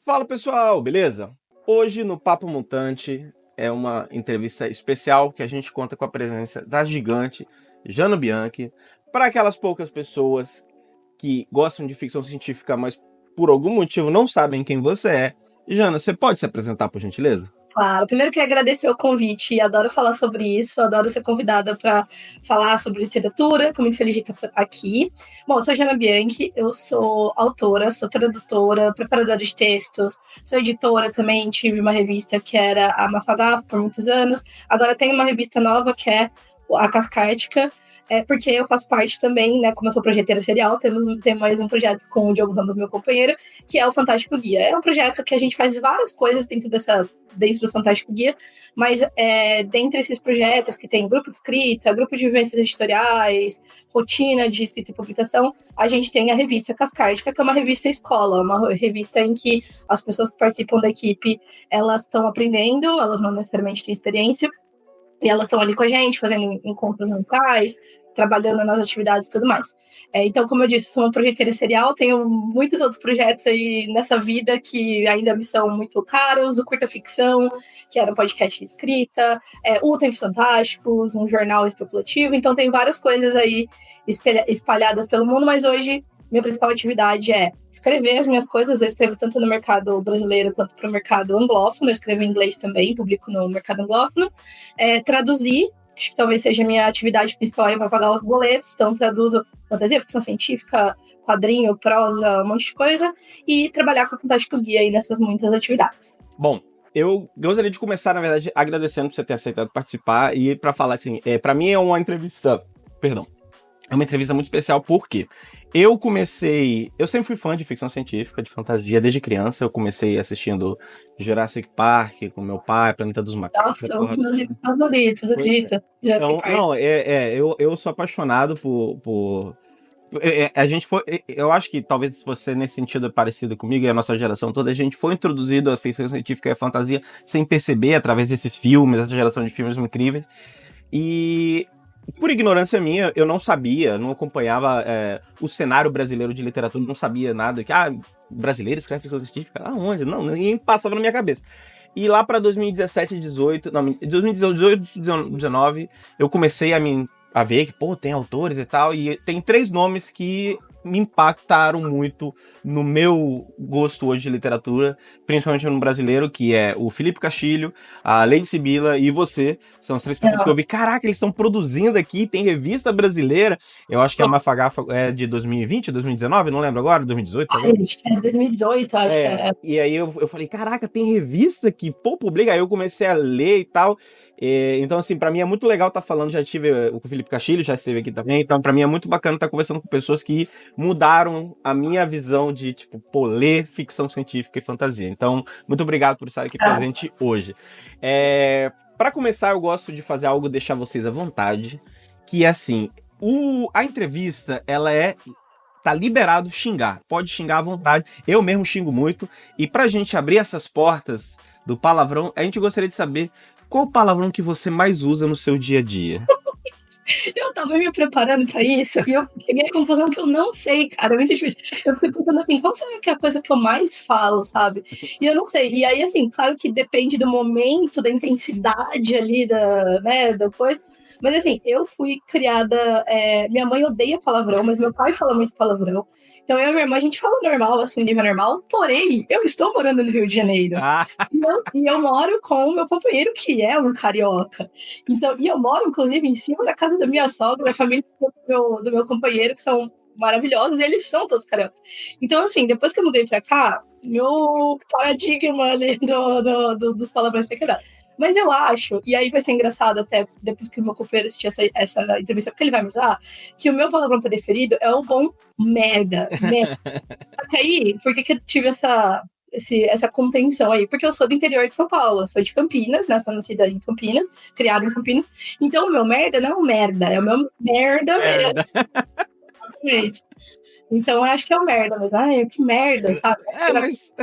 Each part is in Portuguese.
Fala pessoal, beleza? Hoje no Papo Mutante é uma entrevista especial que a gente conta com a presença da gigante Jana Bianchi. Para aquelas poucas pessoas que gostam de ficção científica, mas por algum motivo não sabem quem você é. Jana, você pode se apresentar, por gentileza? Claro, primeiro queria agradecer o convite, adoro falar sobre isso, adoro ser convidada para falar sobre literatura, estou muito feliz de estar aqui. Bom, eu sou Jana Bianchi, eu sou autora, sou tradutora, preparadora de textos, sou editora também, tive uma revista que era a Mafagafo por muitos anos, agora tem uma revista nova que é a Cascártica, porque eu faço parte também, né, como eu sou projeteira serial, temos mais um projeto com o Diogo Ramos, meu companheiro, que é o Fantástico Guia. É um projeto que a gente faz várias coisas dentro do Fantástico Guia, mas dentre esses projetos que tem grupo de escrita, grupo de vivências editoriais, rotina de escrita e publicação, a gente tem a revista Cascártica, que é uma revista escola, uma revista em que as pessoas que participam da equipe, elas estão aprendendo, elas não necessariamente têm experiência, e elas estão ali com a gente, fazendo encontros mensais, trabalhando nas atividades e tudo mais. Então, como eu disse, sou uma projeteira serial, tenho muitos outros projetos aí nessa vida que ainda me são muito caros, o Curta Ficção, que era um podcast de escrita, o Tempo Fantásticos, um jornal especulativo, então tem várias coisas aí espalhadas pelo mundo, mas hoje minha principal atividade é escrever as minhas coisas. Eu escrevo tanto no mercado brasileiro quanto para o mercado anglófono. Eu escrevo em inglês também, publico no mercado anglófono. Traduzir, acho que talvez seja a minha atividade principal para pagar os boletos. Então, traduzo fantasia, ficção científica, quadrinho, prosa, um monte de coisa. E trabalhar com o Fantástico Guia aí nessas muitas atividades. Bom, eu gostaria de começar, na verdade, agradecendo por você ter aceitado participar e para falar assim, para mim é uma entrevista, perdão, é uma entrevista muito especial porque eu sempre fui fã de ficção científica, de fantasia, desde criança. Eu comecei assistindo Jurassic Park com meu pai, Planeta dos Macacos. Nossa, um dos meus livros favoritos, acredita? Então, não, eu sou apaixonado a gente foi, eu acho que talvez você nesse sentido é parecido comigo e a nossa geração toda, a gente foi introduzido à ficção científica e à fantasia sem perceber, através desses filmes, essa geração de filmes incríveis. E por ignorância minha, eu não sabia, não acompanhava o cenário brasileiro de literatura, não sabia nada, que brasileiro escreve ficção científica? Aonde? Não, nem passava na minha cabeça. E lá para 2017, 18, não, 2018, 2019, eu comecei a ver que, tem autores e tal, e tem 3 nomes que me impactaram muito no meu gosto hoje de literatura, principalmente no brasileiro, que é o Felipe Castilho, a Lady Sibila e você. São as 3 pessoas que eu vi. Caraca, eles estão produzindo aqui, tem revista brasileira. Eu acho que a Mafagafa é de 2020, 2019, não lembro agora, 2018, talvez. É 2018, acho que é. E aí eu falei, caraca, tem revista que, publica. Aí eu comecei a ler e tal. Então, assim, pra mim é muito legal estar falando. Já tive o Felipe Castilho, já esteve aqui também. Então, pra mim é muito bacana estar conversando com pessoas que mudaram a minha visão de, ler ficção científica e fantasia. Então, muito obrigado por estar aqui presente hoje. Pra começar, eu gosto de fazer algo, deixar vocês à vontade, que é assim, a entrevista, ela tá liberado xingar, pode xingar à vontade, eu mesmo xingo muito, e pra gente abrir essas portas do palavrão, a gente gostaria de saber qual o palavrão que você mais usa no seu dia a dia. Eu tava me preparando pra isso e eu cheguei à conclusão que eu não sei, cara, é muito difícil. Eu fiquei pensando assim, qual será que é a coisa que eu mais falo, sabe? E eu não sei. E aí, assim, claro que depende do momento, da intensidade ali da coisa. Mas assim, eu fui criada. Minha mãe odeia palavrão, mas meu pai fala muito palavrão. Então eu e minha irmã, a gente fala normal, assim, nível normal. Porém, eu estou morando no Rio de Janeiro. E eu moro com o meu companheiro, que é um carioca. Então, e eu moro, inclusive, em cima da casa da minha sogra, da família do meu companheiro, que são maravilhosos, e eles são todos cariocas. Então, assim, depois que eu mudei pra cá, meu paradigma ali dos palavrões foi quebrado. Mas eu acho, e aí vai ser engraçado até depois que o meu companheiro assistir essa entrevista, porque ele vai me usar, que o meu palavrão preferido é o bom merda. Só que aí, por que eu tive essa contenção aí? Porque eu sou do interior de São Paulo, eu sou de Campinas, né? Sou nascida em Campinas, criada em Campinas. Então o meu merda não é um merda, é o meu merda mesmo. Exatamente. Então eu acho que é o merda mesmo. Ai, que merda, sabe? Mas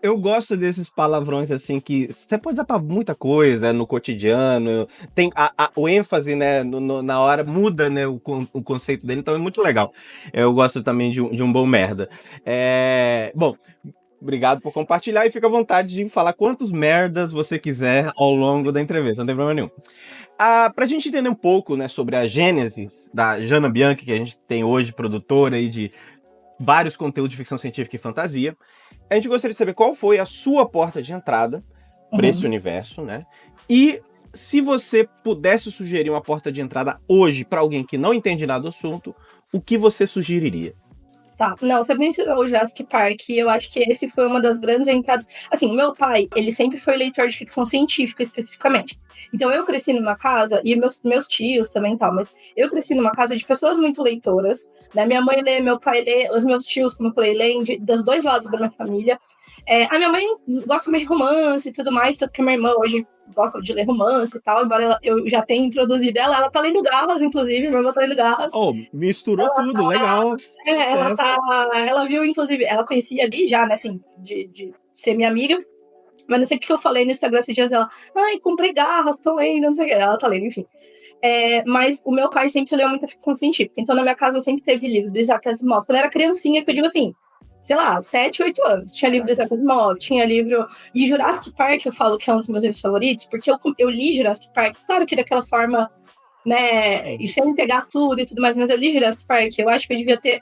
eu gosto desses palavrões assim que você pode usar pra muita coisa no cotidiano. Tem o ênfase, né, na hora muda, né, o conceito dele, então é muito legal. Eu gosto também de um bom merda. Bom, Obrigado por compartilhar e fica à vontade de falar quantos merdas você quiser ao longo da entrevista, não tem problema nenhum. Pra gente entender um pouco, né, sobre a gênesis da Jana Bianchi, que a gente tem hoje, produtora aí de vários conteúdos de ficção científica e fantasia, a gente gostaria de saber qual foi a sua porta de entrada para esse universo, né? E se você pudesse sugerir uma porta de entrada hoje para alguém que não entende nada do assunto, o que você sugeriria? Tá, não, você mencionou o Jurassic Park, e eu acho que esse foi uma das grandes entradas. Assim, meu pai, ele sempre foi leitor de ficção científica, especificamente. Então, eu cresci numa casa, e meus tios também tal, mas eu cresci numa casa de pessoas muito leitoras, né? Minha mãe lê, meu pai lê, os meus tios, como eu falei, leem dos dois lados da minha família. A minha mãe gosta mais de romance e tudo mais, tanto que a minha irmã hoje gosta de ler romance e tal, embora eu já tenha introduzido ela tá lendo Garras, inclusive, minha irmã tá lendo Garras. Oh, misturou tudo, legal. Ela viu, inclusive, ela conhecia ali já, né, assim, de ser minha amiga, mas não sei o que eu falei no Instagram esses dias, ela, ai, comprei Garras, tô lendo, não sei o que, ela tá lendo, enfim. Mas o meu pai sempre leu muita ficção científica, então na minha casa sempre teve livro do Isaac Asimov. Quando eu era criancinha, que eu digo assim, sei lá, 7, 8 anos, tinha livro do Isaac Asimov, tinha livro de Jurassic Park, eu falo que é um dos meus livros favoritos, porque eu li Jurassic Park, claro que daquela forma, né, e sem pegar tudo e tudo mais, mas eu li Jurassic Park, eu acho que eu devia ter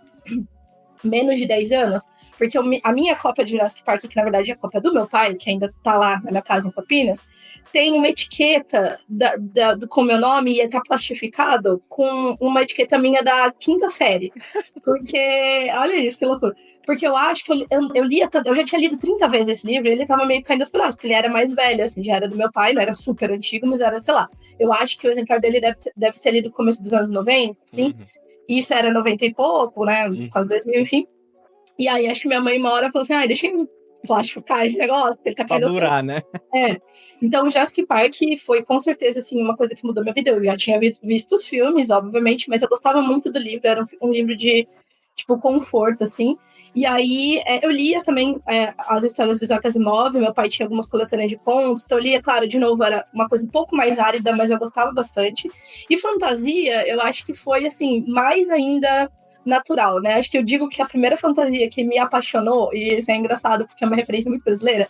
menos de 10 anos, porque a minha cópia de Jurassic Park, que na verdade é a cópia do meu pai, que ainda tá lá na minha casa em Campinas, tem uma etiqueta com o meu nome e tá plastificado com uma etiqueta minha da quinta série. Porque, olha isso, que loucura. Porque eu acho que eu já tinha lido 30 vezes esse livro e ele tava meio caindo aos pedaços, porque ele era mais velho, assim, já era do meu pai, não era super antigo, mas era, sei lá. Eu acho que o exemplar dele deve ser lido no começo dos anos 90, assim. Isso era 90 e pouco, né? Quase 2000, enfim. E aí, acho que minha mãe, uma hora, falou assim: deixa eu plastificar esse negócio, ele tá caindo. Pra durar, né? Então, Jurassic Park foi, com certeza, assim, uma coisa que mudou minha vida. Eu já tinha visto os filmes, obviamente, mas eu gostava muito do livro. Era um livro de, tipo, conforto, assim. E aí, eu lia também as histórias do Isaac Asimov. Meu pai tinha algumas coletâneas de contos. Então, eu lia, claro, de novo, era uma coisa um pouco mais árida, mas eu gostava bastante. E fantasia, eu acho que foi, assim, mais ainda natural, né? Acho que eu digo que a primeira fantasia que me apaixonou, e isso é engraçado porque é uma referência muito brasileira,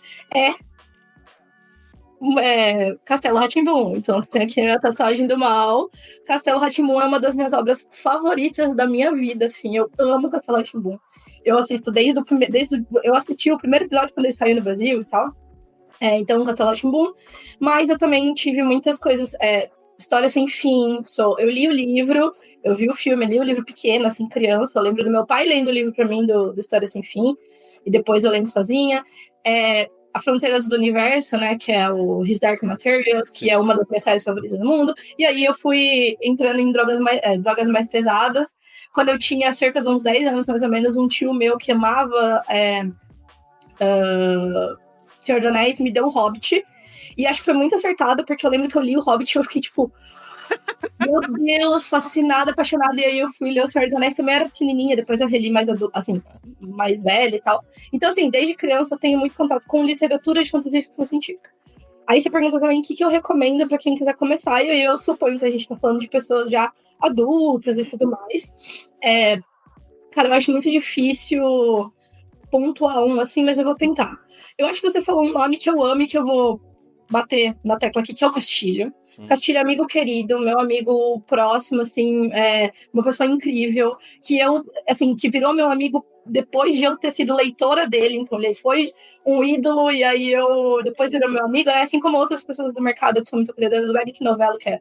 Castelo Rá-Tim-Bum. Então, tem aqui a minha tatuagem do mal. Castelo Rá-Tim-Bum é uma das minhas obras favoritas da minha vida, assim. Eu amo Castelo Rá-Tim-Bum. Eu assisto eu assisti o primeiro episódio quando ele saiu no Brasil e tal. Então, Castelo Rá-Tim-Bum. Mas eu também tive muitas coisas, História Sem Fim. Eu li o livro, eu vi o filme, li o livro pequeno, assim, criança. Eu lembro do meu pai lendo o livro pra mim do História Sem Fim. E depois eu lendo sozinha. A Fronteiras do Universo, né, que é o His Dark Materials, que é uma das minhas séries favoritas do mundo. E aí eu fui entrando em drogas mais pesadas. Quando eu tinha cerca de uns 10 anos, mais ou menos, um tio meu que amava Senhor dos Anéis me deu o Hobbit. E acho que foi muito acertado, porque eu lembro que eu li o Hobbit e eu fiquei, tipo, meu Deus, fascinada, apaixonada. E aí eu fui ler o Senhor dos Anéis, também era pequenininha, depois eu reli mais assim, mais velha e tal. Então, assim, desde criança eu tenho muito contato com literatura de fantasia e ficção científica. Aí você pergunta também o que eu recomendo para quem quiser começar, e aí eu suponho que a gente tá falando de pessoas já adultas e tudo mais. Cara, eu acho muito difícil pontuar um, assim, mas eu vou tentar. Eu acho que você falou um nome que eu amo e que eu vou bater na tecla aqui, que é o Castilho. Castilho é amigo querido, meu amigo próximo, assim, uma pessoa incrível, que virou meu amigo depois de eu ter sido leitora dele, então ele foi um ídolo, e aí depois virou meu amigo, né? Assim como outras pessoas do mercado que são muito criadoras, o Eric Novello, que é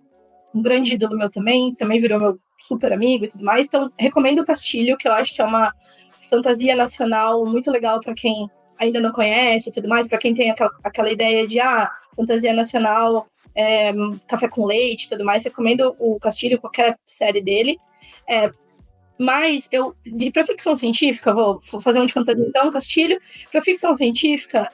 um grande ídolo meu também virou meu super amigo e tudo mais, então recomendo o Castilho, que eu acho que é uma fantasia nacional muito legal para quem ainda não conhece e tudo mais, para quem tem aquela ideia de fantasia nacional, café com leite e tudo mais, recomendo o Castilho, qualquer série dele. Mas para ficção científica, vou fazer um de fantasia então, Castilho. Para ficção científica,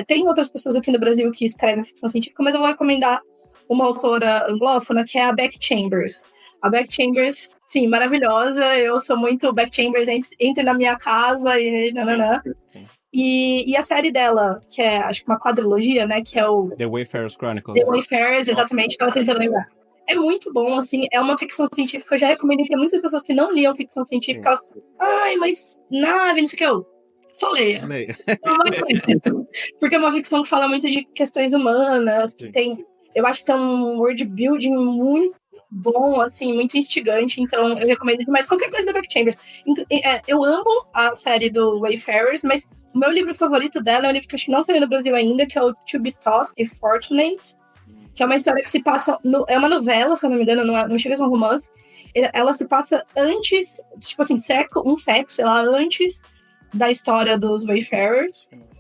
tem outras pessoas aqui no Brasil que escrevem ficção científica, mas eu vou recomendar uma autora anglófona que é a Beck Chambers. A Beck Chambers, sim, maravilhosa. Eu sou muito Beck Chambers, entre na minha casa e nananã. E a série dela, que é, acho que uma quadrilogia, né? Que é o The Wayfarer's Chronicles. The Wayfarers, exatamente, estava tentando lembrar. É muito bom, assim, é uma ficção científica que eu já recomendei para muitas pessoas que não liam ficção científica. Elas, mas nave, não sei o que. Só leia. Leia. Não vai ler. Porque é uma ficção que fala muito de questões humanas, que Sim. tem. Eu acho que tem um world building muito bom, assim, muito instigante, então eu recomendo demais qualquer coisa da Beck Chambers. Eu amo a série do Wayfarers, mas o meu livro favorito dela é um livro que eu acho que não saiu no Brasil ainda, que é o To Be Taught e Fortunate, que é uma história que se passa. É uma novela, se eu não me engano, não chega a ser um romance. Ela se passa antes, tipo assim, um século, sei lá, antes da história dos Wayfarers.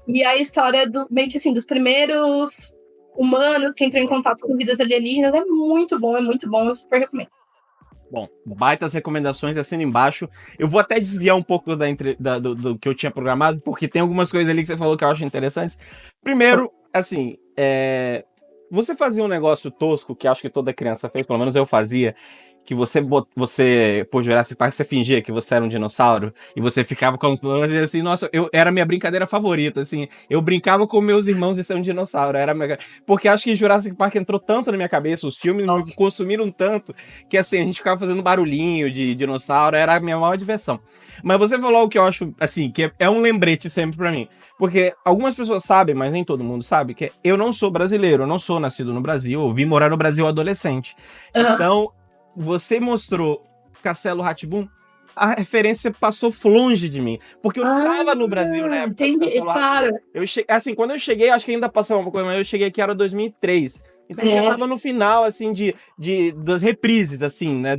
E a história meio que assim, dos primeiros humanos que entram em contato com vidas alienígenas é muito bom, eu super recomendo. Bom, baitas recomendações, assina embaixo. Eu vou até desviar um pouco do que eu tinha programado, porque tem algumas coisas ali que você falou que eu acho interessantes. Primeiro, assim, você fazia um negócio tosco que acho que toda criança fez, pelo menos eu fazia, que por Jurassic Park, você fingia que você era um dinossauro e você ficava com os planos e assim, nossa, era a minha brincadeira favorita, assim, eu brincava com meus irmãos de ser um dinossauro, porque acho que Jurassic Park entrou tanto na minha cabeça, os filmes me consumiram tanto, que assim, a gente ficava fazendo barulhinho de dinossauro, era a minha maior diversão. Mas você falou o que eu acho, assim, que é um lembrete sempre pra mim, porque algumas pessoas sabem, mas nem todo mundo sabe, que eu não sou brasileiro, eu não sou nascido no Brasil, eu vim morar no Brasil adolescente. Então, você mostrou Castelo Rá-Tim-Bum, a referência passou longe de mim. Porque eu não tava no Brasil na época do Entendi, Castelo Rá-Tim-Bum. claro. Assim, quando eu cheguei, acho que ainda passou uma coisa, mas eu cheguei aqui era 2003. Então já tava no final, assim, das reprises, assim, né?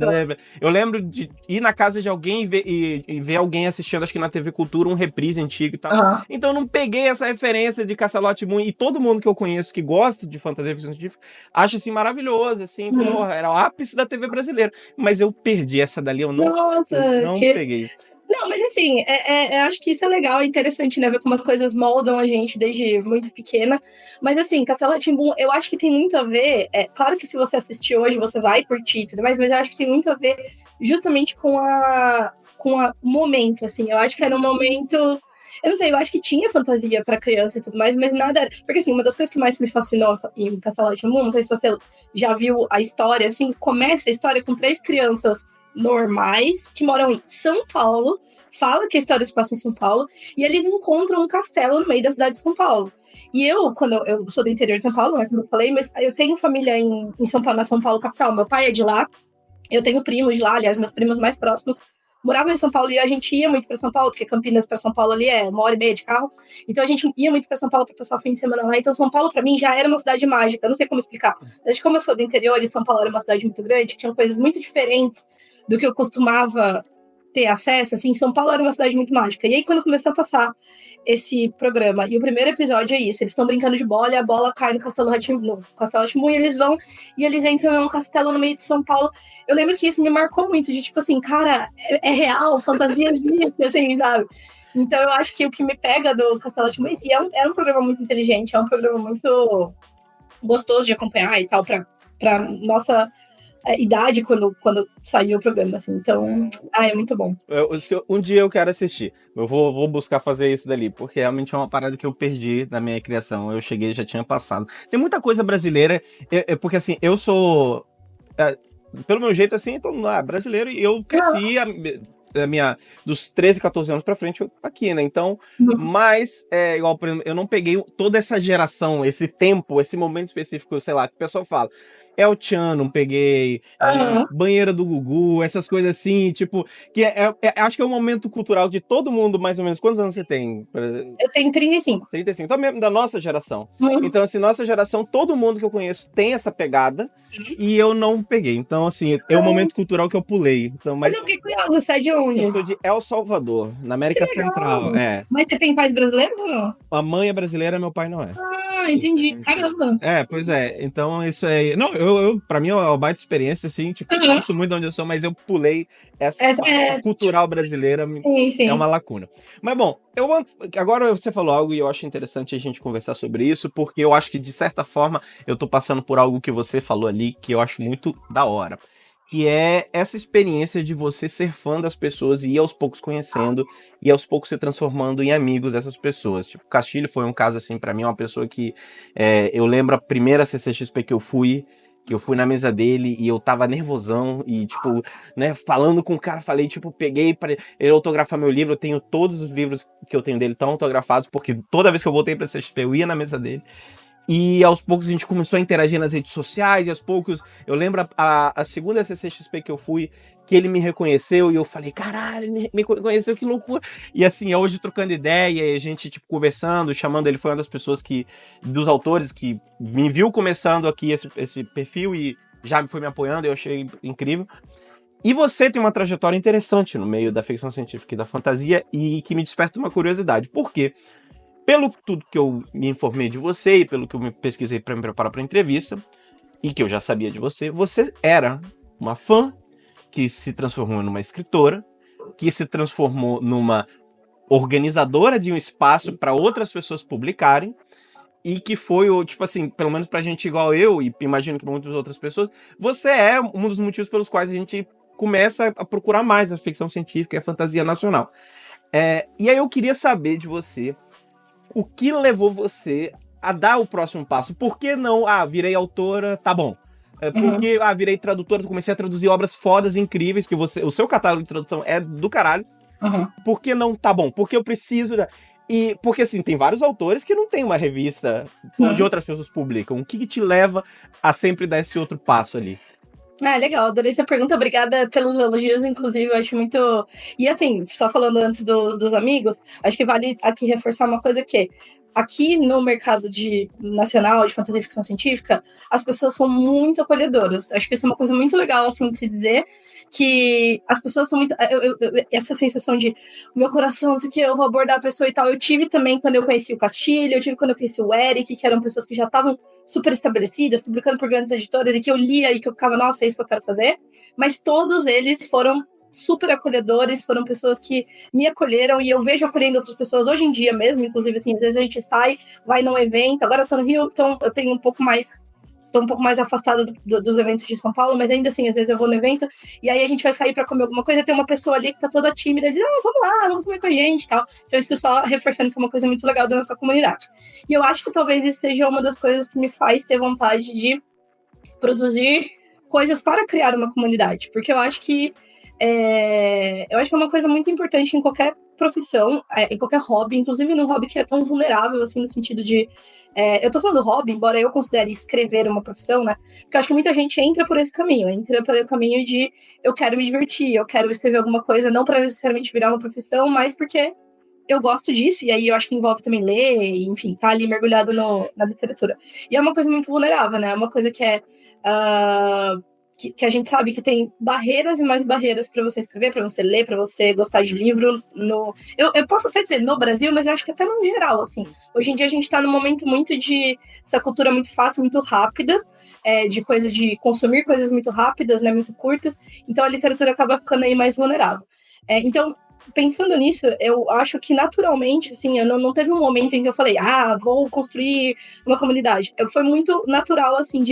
Eu lembro de ir na casa de alguém e ver alguém assistindo, acho que na TV Cultura, um reprise antigo e tal. Então eu não peguei essa referência de Castelo Rá-Tim-Bum, e todo mundo que eu conheço que gosta de fantasia ficção científica acha, assim, maravilhoso, assim, porra, era o ápice da TV brasileira. Mas eu perdi essa dali, eu não peguei. Não, mas assim, eu acho que isso é legal, é interessante, né? Ver como as coisas moldam a gente desde muito pequena. Mas assim, Castelo Rá-Tim-Bum, eu acho que tem muito a ver. Claro que se você assistir hoje, você vai curtir e tudo mais, mas eu acho que tem muito a ver justamente com o momento, assim. Eu acho que era um momento. Eu não sei, eu acho que tinha fantasia pra criança e tudo mais, mas nada. Porque assim, uma das coisas que mais me fascinou em Castelo Rá-Tim-Bum, não sei se você já viu a história, assim, começa a história com 3 crianças normais que moram em São Paulo, fala que a história se passa em São Paulo, e eles encontram um castelo no meio da cidade de São Paulo. E quando eu sou do interior de São Paulo, né, como eu falei, mas eu tenho família em São Paulo, na São Paulo capital, meu pai é de lá, eu tenho primos de lá, aliás, meus primos mais próximos moravam em São Paulo e a gente ia muito para São Paulo, porque Campinas para São Paulo ali é 1h30 de carro. Então a gente ia muito para São Paulo para passar o fim de semana lá. Então São Paulo para mim já era uma cidade mágica. Eu não sei como explicar. Desde como eu sou do interior e São Paulo era uma cidade muito grande, que tinham coisas muito diferentes do que eu costumava ter acesso, assim, São Paulo era uma cidade muito mágica. E aí, quando começou a passar esse programa, e o primeiro episódio é isso, eles estão brincando de bola e a bola cai no Castelo Rá-Tim-Bum, e eles vão, e eles entram em um castelo no meio de São Paulo. Eu lembro que isso me marcou muito, de tipo assim, cara, é real, fantasia existe, assim, sabe? Então eu acho que o que me pega do Castelo Rá-Tim-Bum era um programa muito inteligente, é um programa muito gostoso de acompanhar e tal, pra nossa idade quando saiu o programa, assim. Então, é muito bom. Um dia eu quero assistir. Eu vou buscar fazer isso dali, porque realmente é uma parada que eu perdi na minha criação. Eu cheguei e já tinha passado. Tem muita coisa brasileira, porque assim, eu sou. Pelo meu jeito, assim, todo mundo brasileiro, e eu cresci dos 13, 14 anos pra frente aqui, né? Então, mas, igual, por exemplo, eu não peguei toda essa geração, esse tempo, esse momento específico, sei lá, que o pessoal fala. El Chan, não peguei, Banheira do Gugu, essas coisas assim, tipo, que acho que é um momento cultural de todo mundo, mais ou menos. Quantos anos você tem? Eu tenho 35. 35, então mesmo da nossa geração. Então, assim, nossa geração, todo mundo que eu conheço tem essa pegada, e eu não peguei. Então, assim, é um momento cultural que eu pulei. Então, Mas eu fiquei curiosa, você é de onde? Eu sou de El Salvador, na América Central, Mas você tem pais brasileiros ou não? A mãe é brasileira, meu pai não é. Entendi. Caramba. Pois é. Então, isso aí. Não, pra mim é uma baita experiência, assim. Tipo, eu gosto muito de onde eu sou, mas eu pulei essa parte cultural brasileira. Sim. É uma lacuna. Mas, bom, agora você falou algo e eu acho interessante a gente conversar sobre isso, porque eu acho que, de certa forma, eu tô passando por algo que você falou ali que eu acho muito da hora. E é essa experiência de você ser fã das pessoas e ir aos poucos conhecendo e aos poucos se transformando em amigos dessas pessoas. Tipo, Castilho foi um caso assim pra mim, uma pessoa que eu lembro a primeira CCXP que eu fui, Eu fui na mesa dele e eu tava nervosão e, tipo, né, falando com o cara, falei, tipo, peguei pra ele autografar meu livro. Eu tenho todos os livros que eu tenho dele tão autografados, porque toda vez que eu voltei pra CXP eu ia na mesa dele. E aos poucos a gente começou a interagir nas redes sociais, e aos poucos, eu lembro a segunda CCXP que eu fui, que ele me reconheceu, e eu falei, caralho, ele me reconheceu, que loucura. E assim, hoje trocando ideia, e a gente, tipo, conversando, chamando, ele foi uma das pessoas dos autores que me viu começando aqui esse perfil, e já foi me apoiando, eu achei incrível. E você tem uma trajetória interessante no meio da ficção científica e da fantasia, e que me desperta uma curiosidade. Por quê? Pelo tudo que eu me informei de você e pelo que eu me pesquisei para me preparar para a entrevista, e que eu já sabia de você, você era uma fã que se transformou numa escritora, que se transformou numa organizadora de um espaço para outras pessoas publicarem, e que foi, tipo assim, pelo menos pra gente igual eu, e imagino que muitas outras pessoas, você é um dos motivos pelos quais a gente começa a procurar mais a ficção científica e a fantasia nacional. E aí eu queria saber de você o que levou você a dar o próximo passo. Por que não, virei autora, tá bom. Porque, virei tradutora, comecei a traduzir obras fodas, incríveis, que o seu catálogo de tradução é do caralho. Por que não tá bom? Porque eu preciso... E porque, assim, tem vários autores que não tem uma revista onde outras pessoas publicam. O que te leva a sempre dar esse outro passo ali? Legal, adorei essa pergunta, obrigada pelos elogios, inclusive, eu acho muito... E assim, só falando antes dos amigos, acho que vale aqui reforçar uma coisa que aqui no mercado nacional de fantasia e ficção científica, as pessoas são muito acolhedoras. Acho que isso é uma coisa muito legal, assim, de se dizer, que as pessoas são muito... essa sensação de meu coração, não sei o que, eu vou abordar a pessoa e tal, eu tive também quando eu conheci o Castilho, eu tive quando eu conheci o Eric, que eram pessoas que já estavam super estabelecidas, publicando por grandes editoras, e que eu lia e que eu ficava, nossa, é isso que eu quero fazer. Mas todos eles foram super acolhedores, foram pessoas que me acolheram, e eu vejo acolhendo outras pessoas hoje em dia mesmo, inclusive, assim, às vezes a gente sai, vai num evento, agora eu tô no Rio, então eu tenho tô um pouco mais afastada dos eventos de São Paulo, mas ainda assim, às vezes eu vou no evento, e aí a gente vai sair para comer alguma coisa, tem uma pessoa ali que tá toda tímida, e diz, vamos lá, vamos comer com a gente, tal. Então isso só reforçando que é uma coisa muito legal da nossa comunidade. E eu acho que talvez isso seja uma das coisas que me faz ter vontade de produzir coisas para criar uma comunidade, porque eu acho que é uma coisa muito importante em qualquer profissão, em qualquer hobby, inclusive num hobby que é tão vulnerável, assim, no sentido de... eu tô falando hobby, embora eu considere escrever uma profissão, né? Porque eu acho que muita gente entra por esse caminho, entra pelo caminho de eu quero me divertir, eu quero escrever alguma coisa, não para necessariamente virar uma profissão, mas porque eu gosto disso, e aí eu acho que envolve também ler, e, enfim, tá ali mergulhado na literatura. E é uma coisa muito vulnerável, né? É uma coisa que que a gente sabe que tem barreiras e mais barreiras para você escrever, para você ler, para você gostar de livro. Eu posso até dizer no Brasil, mas eu acho que até no geral, assim. Hoje em dia a gente está num momento muito de essa cultura muito fácil, muito rápida, de consumir coisas muito rápidas, né, muito curtas. Então a literatura acaba ficando aí mais vulnerável. Então, pensando nisso, eu acho que naturalmente, assim, eu não teve um momento em que eu falei, vou construir uma comunidade. Foi muito natural, assim,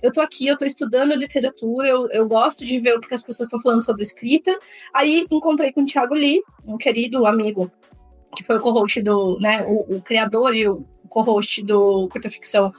eu tô aqui, eu tô estudando literatura, eu gosto de ver o que as pessoas estão falando sobre escrita. Aí encontrei com o Thiago Lee, um querido amigo, que foi o co-host né, o criador e o co-host do Curta Ficção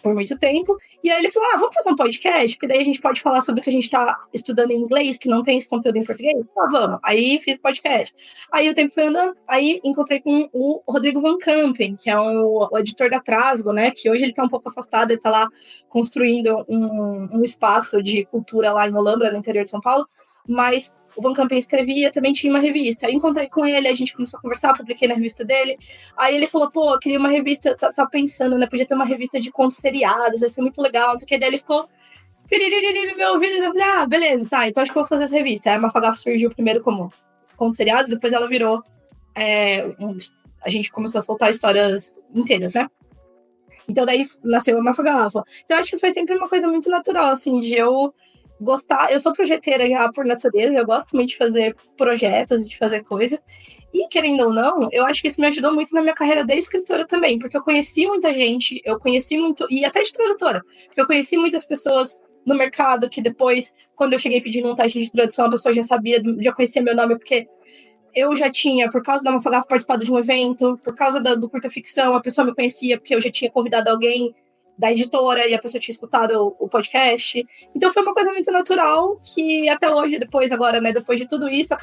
por muito tempo. E aí ele falou, vamos fazer um podcast? Porque daí a gente pode falar sobre o que a gente tá estudando em inglês, que não tem esse conteúdo em português. Vamos. Aí fiz podcast. Aí o tempo foi andando, aí encontrei com o Rodrigo Van Campen, que é o editor da Trasgo, né? Que hoje ele tá um pouco afastado, ele tá lá construindo um espaço de cultura lá em Olambra, no interior de São Paulo. Mas o Van Campen escrevia, também tinha uma revista. Aí encontrei com ele, a gente começou a conversar, publiquei na revista dele. Aí ele falou, eu queria uma revista, tá pensando, né? Podia ter uma revista de contos seriados, ia ser muito legal, não sei o que. Daí ele ficou meu ouvido, e eu falei, beleza, tá, então acho que eu vou fazer essa revista. Aí a Mafagafo surgiu primeiro como contos seriados, depois ela virou... a gente começou a soltar histórias inteiras, né? Então daí nasceu a Mafagafo. Então acho que foi sempre uma coisa muito natural, assim, de eu gostar, eu sou projeteira já por natureza, eu gosto muito de fazer projetos, de fazer coisas, e querendo ou não, eu acho que isso me ajudou muito na minha carreira de escritora também, porque eu conheci muita gente, e até de tradutora, porque eu conheci muitas pessoas no mercado que depois, quando eu cheguei pedindo um teste de tradução, a pessoa já conhecia meu nome, porque eu já tinha, por causa da Mafagafo, participado de um evento, por causa do Curta Ficção, a pessoa me conhecia, porque eu já tinha convidado alguém da editora e a pessoa tinha escutado o podcast. Então foi uma coisa muito natural que até hoje, depois agora, né, depois de tudo isso,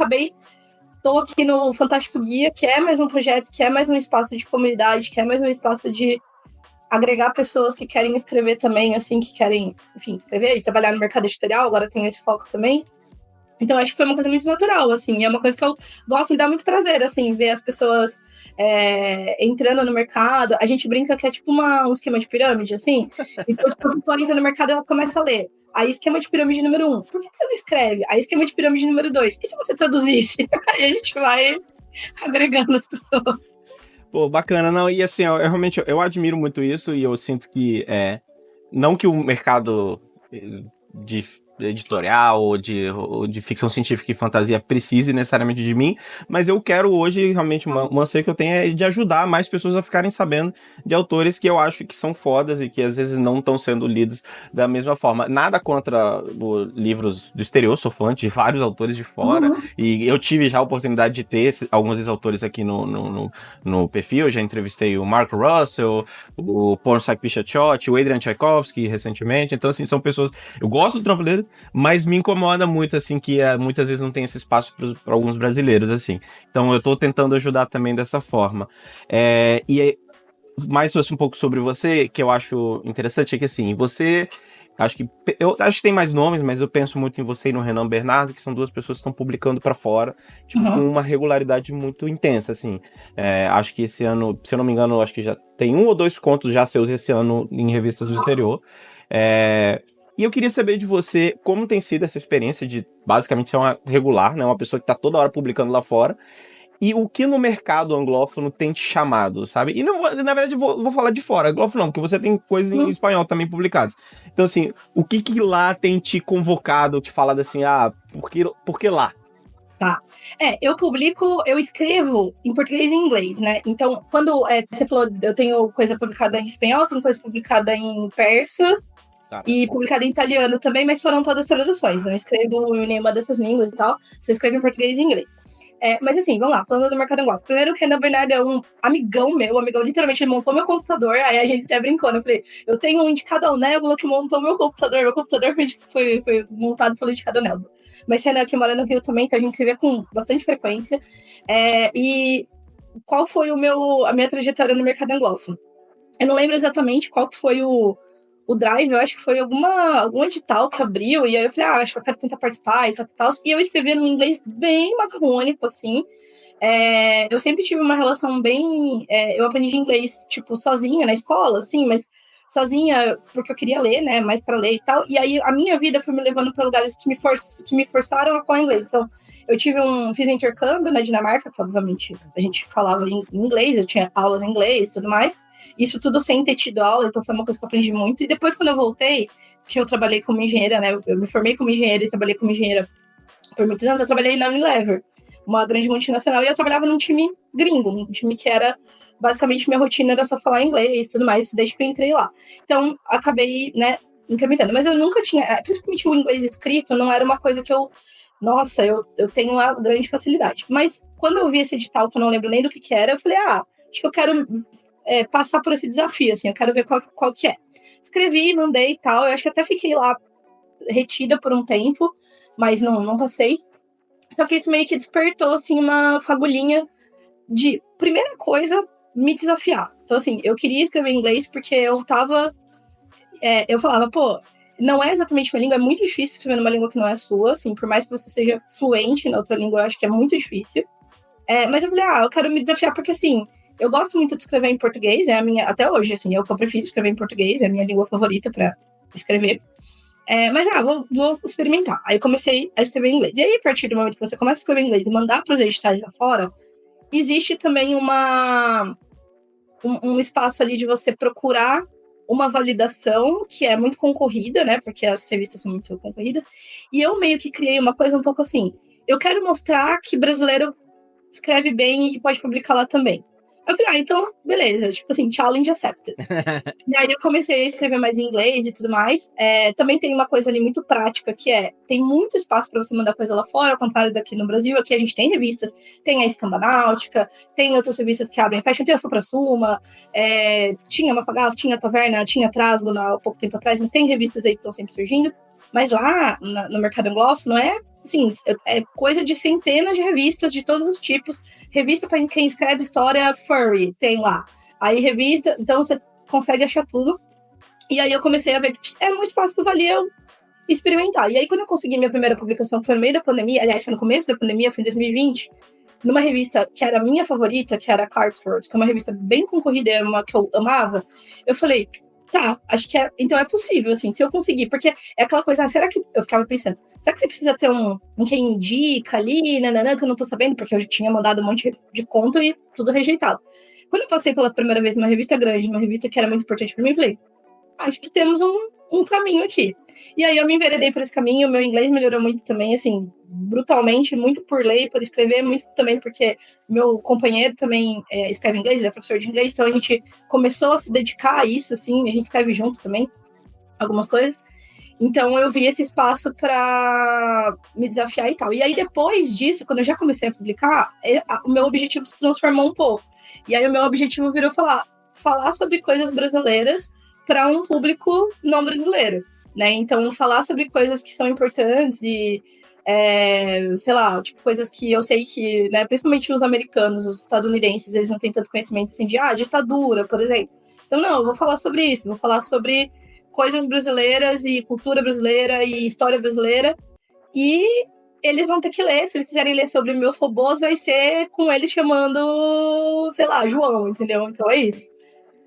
estou aqui no Fantástico Guia, que é mais um projeto, que é mais um espaço de comunidade, que é mais um espaço de agregar pessoas que querem escrever também, assim, que querem, enfim, escrever e trabalhar no mercado editorial, agora tenho esse foco também. Então, acho que foi uma coisa muito natural, assim, é uma coisa que eu gosto, me dá muito prazer, assim, ver as pessoas entrando no mercado. A gente brinca que é tipo um esquema de pirâmide, assim. Então, tipo, a pessoa entra no mercado e ela começa a ler. Aí, esquema de pirâmide número 1. Por que você não escreve? Aí, esquema de pirâmide número 2. E se você traduzisse? Aí a gente vai agregando as pessoas. Pô, bacana, não, e assim, eu realmente, eu admiro muito isso, e eu sinto que, não que o mercado de editorial ou de ficção científica e fantasia precise necessariamente de mim, mas eu quero hoje, realmente, um anseio que eu tenho é de ajudar mais pessoas a ficarem sabendo de autores que eu acho que são fodas e que às vezes não estão sendo lidos da mesma forma. Nada contra livros do exterior, sou fã de vários autores de fora, e eu tive já a oportunidade de ter alguns desses autores aqui no perfil. Eu já entrevistei o Mark Russell, o Pornsak Pichachot, o Adrian Tchaikovsky recentemente. Então, assim, são pessoas... Eu gosto do trampo dele, mas me incomoda muito, assim, que muitas vezes não tem esse espaço para alguns brasileiros, assim. Então, eu tô tentando ajudar também dessa forma. Mais um pouco sobre você, que eu acho interessante, é que, assim, você... Eu acho que tem mais nomes, mas eu penso muito em você e no Renan Bernardo, que são duas pessoas que estão publicando para fora, tipo, com uma regularidade muito intensa, assim. Acho que esse ano, se eu não me engano, acho que já tem 1 ou 2 contos já seus esse ano em revistas do exterior. E eu queria saber de você como tem sido essa experiência de basicamente ser uma regular, né? Uma pessoa que tá toda hora publicando lá fora. E o que no mercado anglófono tem te chamado, sabe? E não, na verdade, vou falar de fora, anglófono não, porque você tem coisas em espanhol também publicadas. Então, assim, o que lá tem te convocado, te falado assim, por que lá? Tá. Eu escrevo em português e em inglês, né? Então, quando você falou, eu tenho coisa publicada em espanhol, tenho coisa publicada em persa, e publicada em italiano também, mas foram todas traduções. Não escrevo em nenhuma dessas línguas e tal. Só escrevo em português e inglês. Mas assim, vamos lá, falando do mercado anglófono. Primeiro, o Renan Bernardo é um amigão meu, literalmente ele montou meu computador, aí a gente até brincou, né? Eu falei, eu tenho um indicado ao Nébula que montou meu computador foi montado pelo indicado ao Nébula. Mas Renan aqui mora no Rio também, então a gente se vê com bastante frequência. E qual foi a minha trajetória no mercado anglófono? Eu não lembro exatamente qual que foi o drive, eu acho que foi algum edital que abriu, e aí eu falei, acho que eu quero tentar participar e tal. E eu escrevia no inglês bem macarrônico, assim. Eu sempre tive uma relação bem... eu aprendi inglês, tipo, sozinha na escola, assim, mas sozinha porque eu queria ler, né, mais para ler e tal. E aí a minha vida foi me levando para lugares que me forçaram a falar inglês. Então, fiz um intercâmbio na Dinamarca, que obviamente a gente falava em inglês, eu tinha aulas em inglês e tudo mais. Isso tudo sem ter tido aula, então foi uma coisa que eu aprendi muito. E depois, quando eu voltei, que eu trabalhei como engenheira, né? Eu me formei como engenheira e trabalhei como engenheira por muitos anos. Eu trabalhei na Unilever, uma grande multinacional, e eu trabalhava num time gringo, um time que era, basicamente, minha rotina era só falar inglês e tudo mais, desde que eu entrei lá. Então, acabei, né, incrementando. Mas eu nunca tinha, principalmente o inglês escrito, não era uma coisa que nossa, eu tenho uma grande facilidade. Mas quando eu vi esse edital, que eu não lembro nem do que era, eu falei, acho que eu quero passar por esse desafio, assim, eu quero ver qual que é. Escrevi, mandei e tal, eu acho que até fiquei lá retida por um tempo, mas não passei. Só que isso meio que despertou, assim, uma fagulhinha de, primeira coisa, me desafiar. Então, assim, eu queria escrever em inglês porque eu falava, não é exatamente minha língua, é muito difícil escrever numa língua que não é sua, assim, por mais que você seja fluente na outra língua, eu acho que é muito difícil. Mas eu falei, eu quero me desafiar porque, assim, eu gosto muito de escrever em português, até hoje, assim, é o que eu prefiro escrever em português, é a minha língua favorita para escrever. Mas, vou experimentar. Aí eu comecei a escrever em inglês. E aí, a partir do momento que você começa a escrever em inglês e mandar para os editais lá fora, existe também um espaço ali de você procurar uma validação que é muito concorrida, né? Porque as revistas são muito concorridas. E eu meio que criei uma coisa um pouco assim, eu quero mostrar que brasileiro escreve bem e que pode publicar lá também. Eu falei, então, beleza, tipo assim, challenge accepted. E aí eu comecei a escrever mais em inglês e tudo mais. Também tem uma coisa ali muito prática, que tem muito espaço para você mandar coisa lá fora, ao contrário daqui no Brasil. Aqui a gente tem revistas, tem a Escamba Náutica, tem outras revistas que abrem e fecham, tem a Supra Suma, tinha Mafagafo, tinha Taverna, tinha Trasgo há pouco tempo atrás, mas tem revistas aí que estão sempre surgindo. Mas lá no mercado anglo, não é assim, é coisa de centenas de revistas de todos os tipos. Revista para quem escreve história furry, tem lá. Aí revista, então você consegue achar tudo. E aí eu comecei a ver que era um espaço que valia eu experimentar. E aí quando eu consegui minha primeira publicação, que foi no meio da pandemia, aliás, foi no começo da pandemia, foi em 2020, numa revista que era a minha favorita, que era Clarkford, que é uma revista bem concorrida, era uma que eu amava, eu falei, tá, acho que então é possível, assim, se eu conseguir, porque é aquela coisa, será que, eu ficava pensando, será que você precisa ter um quem indica ali, nananã, que eu não tô sabendo, porque eu já tinha mandado um monte de conto e tudo rejeitado. Quando eu passei pela primeira vez numa revista grande, uma revista que era muito importante para mim, eu falei, acho que temos um caminho aqui. E aí eu me enveredei por esse caminho, meu inglês melhorou muito também, assim, brutalmente, muito por ler, por escrever, muito também porque meu companheiro também escreve inglês, ele é professor de inglês, então a gente começou a se dedicar a isso, assim, a gente escreve junto também, algumas coisas. Então eu vi esse espaço para me desafiar e tal. E aí depois disso, quando eu já comecei a publicar, o meu objetivo se transformou um pouco. E aí o meu objetivo virou falar sobre coisas brasileiras para um público não brasileiro, né? Então falar sobre coisas que são importantes e sei lá, tipo, coisas que eu sei que, né, principalmente os americanos, os estadunidenses, eles não têm tanto conhecimento assim de ditadura, por exemplo. Então não, eu vou falar sobre isso, vou falar sobre coisas brasileiras e cultura brasileira e história brasileira. E eles vão ter que ler. Se eles quiserem ler sobre meus robôs, vai ser com eles chamando, sei lá, João, entendeu? Então é isso.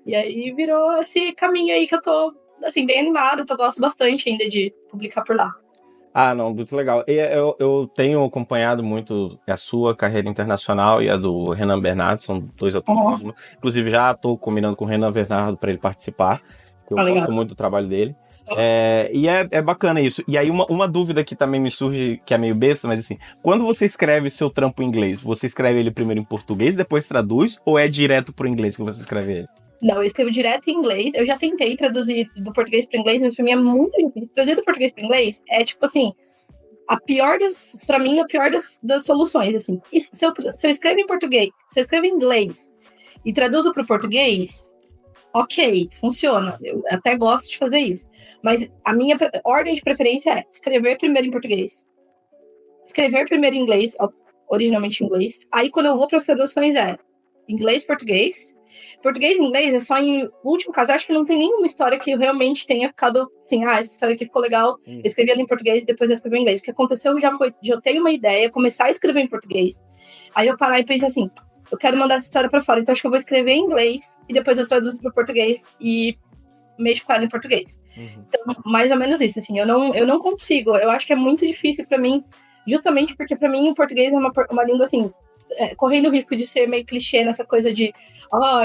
E aí virou esse caminho aí que eu tô, assim, bem animada. Eu gosto bastante ainda de publicar por lá. Ah, não, muito legal. E eu tenho acompanhado muito a sua carreira internacional e a do Renan Bernardo, são dois autores. Inclusive, já estou combinando com o Renan Bernardo para ele participar, que eu gosto muito do trabalho dele. E é bacana isso. E aí, uma dúvida que também me surge, que é meio besta, mas assim, quando você escreve seu trampo em inglês, você escreve ele primeiro em português, depois traduz, ou é direto pro inglês que você escreve ele? Não, eu escrevo direto em inglês. Eu já tentei traduzir do português para inglês, mas para mim é muito difícil. Traduzir do português para inglês é tipo assim, para mim, a pior das soluções, assim. E se eu escrevo em português, se eu escrevo em inglês e traduzo para o português, ok, funciona. Eu até gosto de fazer isso. Mas a minha ordem de preferência é escrever primeiro em português, escrever primeiro em inglês, originalmente em inglês. Aí, quando eu vou para as traduções, inglês, português. Português e inglês é só em último caso. Eu acho que não tem nenhuma história que realmente tenha ficado assim, essa história aqui ficou legal. Eu escrevi ela em português e depois eu escrevi em inglês. O que aconteceu já foi de eu ter uma ideia, começar a escrever em português. Aí eu parar e pensar assim, eu quero mandar essa história para fora, então acho que eu vou escrever em inglês e depois eu traduzo para português e mexo com ela em português. Então, mais ou menos isso, assim, eu não consigo. Eu acho que é muito difícil para mim, justamente porque para mim o português é uma língua assim, correndo o risco de ser meio clichê nessa coisa de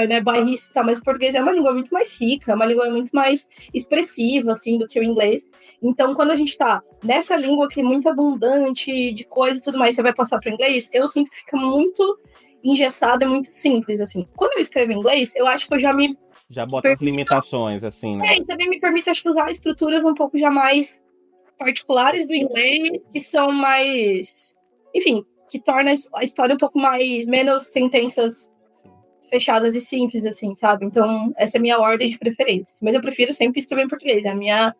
né, bairrista e tal, mas o português é uma língua muito mais rica, é uma língua muito mais expressiva, assim, do que o inglês. Então, quando a gente tá nessa língua que é muito abundante de coisas e tudo mais, você vai passar pro inglês, eu sinto que fica muito engessado e muito simples, assim. Quando eu escrevo em inglês, eu acho que eu já bota as limitações, assim, né? E também me permite, acho que, usar estruturas um pouco já mais particulares do inglês, que são mais, enfim, que torna a história um pouco menos sentenças fechadas e simples, assim, sabe? Então, essa é a minha ordem de preferência. Mas eu prefiro sempre escrever em português. É a minha,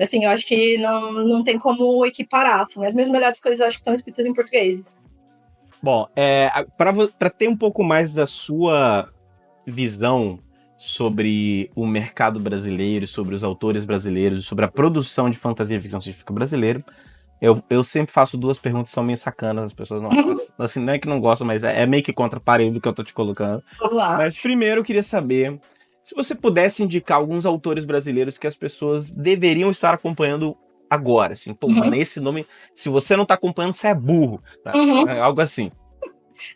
assim, eu acho que não tem como equiparar, assim. As minhas melhores coisas eu acho que estão escritas em português. Bom, para ter um pouco mais da sua visão sobre o mercado brasileiro, sobre os autores brasileiros, sobre a produção de fantasia e ficção científica brasileiro, eu sempre faço duas perguntas que são meio sacanas, as pessoas não gostam. Assim, não é que não gostam, mas é meio que contra a parede do que eu tô te colocando. Vamos lá. Mas primeiro eu queria saber se você pudesse indicar alguns autores brasileiros que as pessoas deveriam estar acompanhando agora, assim, pô, mano, esse nome, se você não tá acompanhando, você é burro, tá? Algo assim.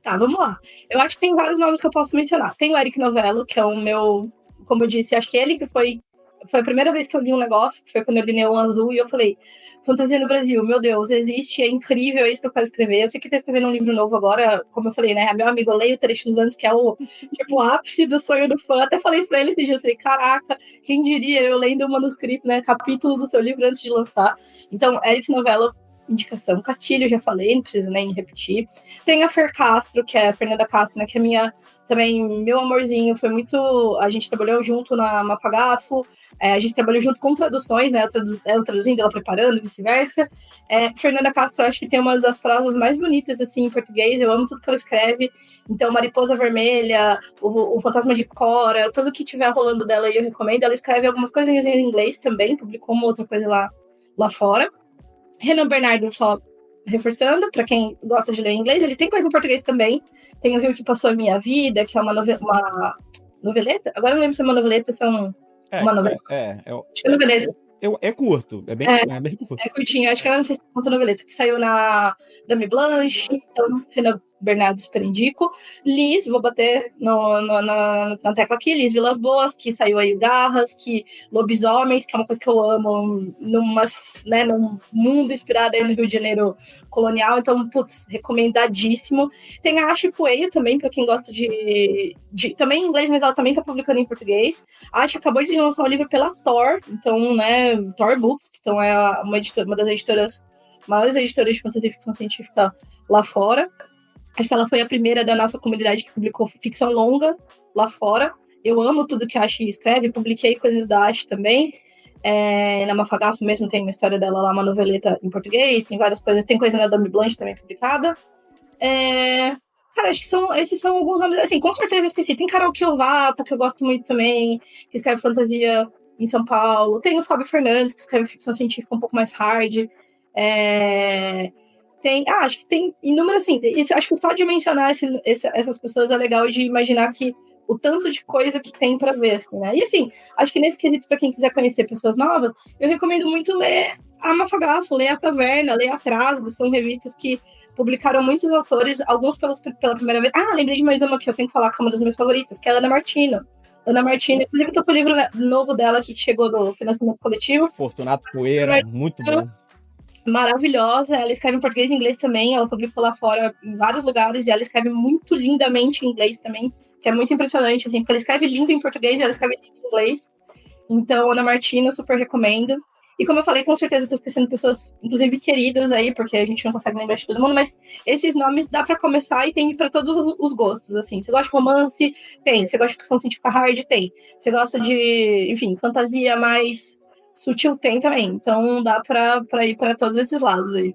Tá, vamos lá. Eu acho que tem vários nomes que eu posso mencionar. Tem o Eric Novello, que é o meu, como eu disse, acho que ele que foi foi a primeira vez que eu li um negócio, que foi quando eu li Neon Azul, e eu falei, fantasia no Brasil, meu Deus, existe, é incrível, é isso que eu quero escrever. Eu sei que tá escrevendo um livro novo agora, como eu falei, né? Meu amigo, eu leio trechos antes, que é o tipo o ápice do sonho do fã. Até falei isso pra ele esses dias, falei, caraca, quem diria, eu lendo o manuscrito, né? Capítulos do seu livro antes de lançar. Então, Eric Novello, indicação. Castilho, já falei, não preciso nem repetir. Tem a Fer Castro, que é a Fernanda Castro, né? Que é minha também, meu amorzinho, foi muito. A gente trabalhou junto na Mafagafo, a gente trabalhou junto com traduções, né? Eu traduzindo, ela preparando, e vice-versa. Fernanda Castro, acho que tem uma das prosas mais bonitas, assim, em português. Eu amo tudo que ela escreve. Então, Mariposa Vermelha, o Fantasma de Cora, tudo que tiver rolando dela aí eu recomendo. Ela escreve algumas coisinhas em inglês também, publicou uma outra coisa lá fora. Renan Bernardo, só reforçando, para quem gosta de ler em inglês, ele tem coisa em português também. Tem O Rio que Passou a Minha Vida, que é uma noveleta. Agora eu não lembro se é uma noveleta ou se é uma novela. Acho que é noveleta. É curto, é bem curto. É curtinho, acho que ela não sei se conta noveleta, que saiu na Dame Blanche, então Renan Bernardo super indico. Liz, vou bater na tecla aqui, Liz Vilas Boas, que saiu aí o Garras, que Lobisomens, que é uma coisa que eu amo, num mundo inspirado aí no Rio de Janeiro colonial, então, putz, recomendadíssimo. Tem a Ashley Coelho também, para quem gosta de também em inglês, mas ela também tá publicando em português. A Ashley acabou de lançar um livro pela Tor, então, né, Tor Books, que então é uma das editoras, maiores editoras de fantasia e ficção científica lá fora. Acho que ela foi a primeira da nossa comunidade que publicou ficção longa lá fora. Eu amo tudo que a Ashley escreve, publiquei coisas da Ashley também. Na Mafagafo mesmo tem uma história dela lá, uma noveleta em português, tem várias coisas, tem coisa na Dame Blanche também publicada. Cara, acho que esses são alguns nomes, assim, com certeza esqueci. Tem Carol Kiovato, que eu gosto muito também, que escreve fantasia em São Paulo. Tem o Fábio Fernandes, que escreve ficção científica um pouco mais hard. Acho que tem inúmeras, assim, acho que só de mencionar essas pessoas é legal de imaginar que o tanto de coisa que tem para ver, assim, né? E assim, acho que nesse quesito, para quem quiser conhecer pessoas novas, eu recomendo muito ler a Mafagafo, ler a Taverna, ler a Trasgo, são revistas que publicaram muitos autores, alguns pela primeira vez. Lembrei de mais uma que eu tenho que falar, que é uma das minhas favoritas, que é a Ana Martino. Ana Martino, inclusive, eu tô com o livro novo dela que chegou do financiamento coletivo. Fortunato Poeira, muito bom. Maravilhosa, ela escreve em português e inglês também, ela publicou lá fora em vários lugares e ela escreve muito lindamente em inglês também, que é muito impressionante, assim, porque ela escreve lindo em português e ela escreve lindo em inglês. Então, Ana Martina, super recomendo. E como eu falei, com certeza estou esquecendo pessoas, inclusive queridas aí, porque a gente não consegue lembrar de todo mundo, mas esses nomes dá para começar e tem para todos os gostos, assim. Você gosta de romance? Tem. Você gosta de ficção científica hard? Tem. Você gosta de, enfim, fantasia mais sutil? Tem também. Então dá para ir para todos esses lados aí.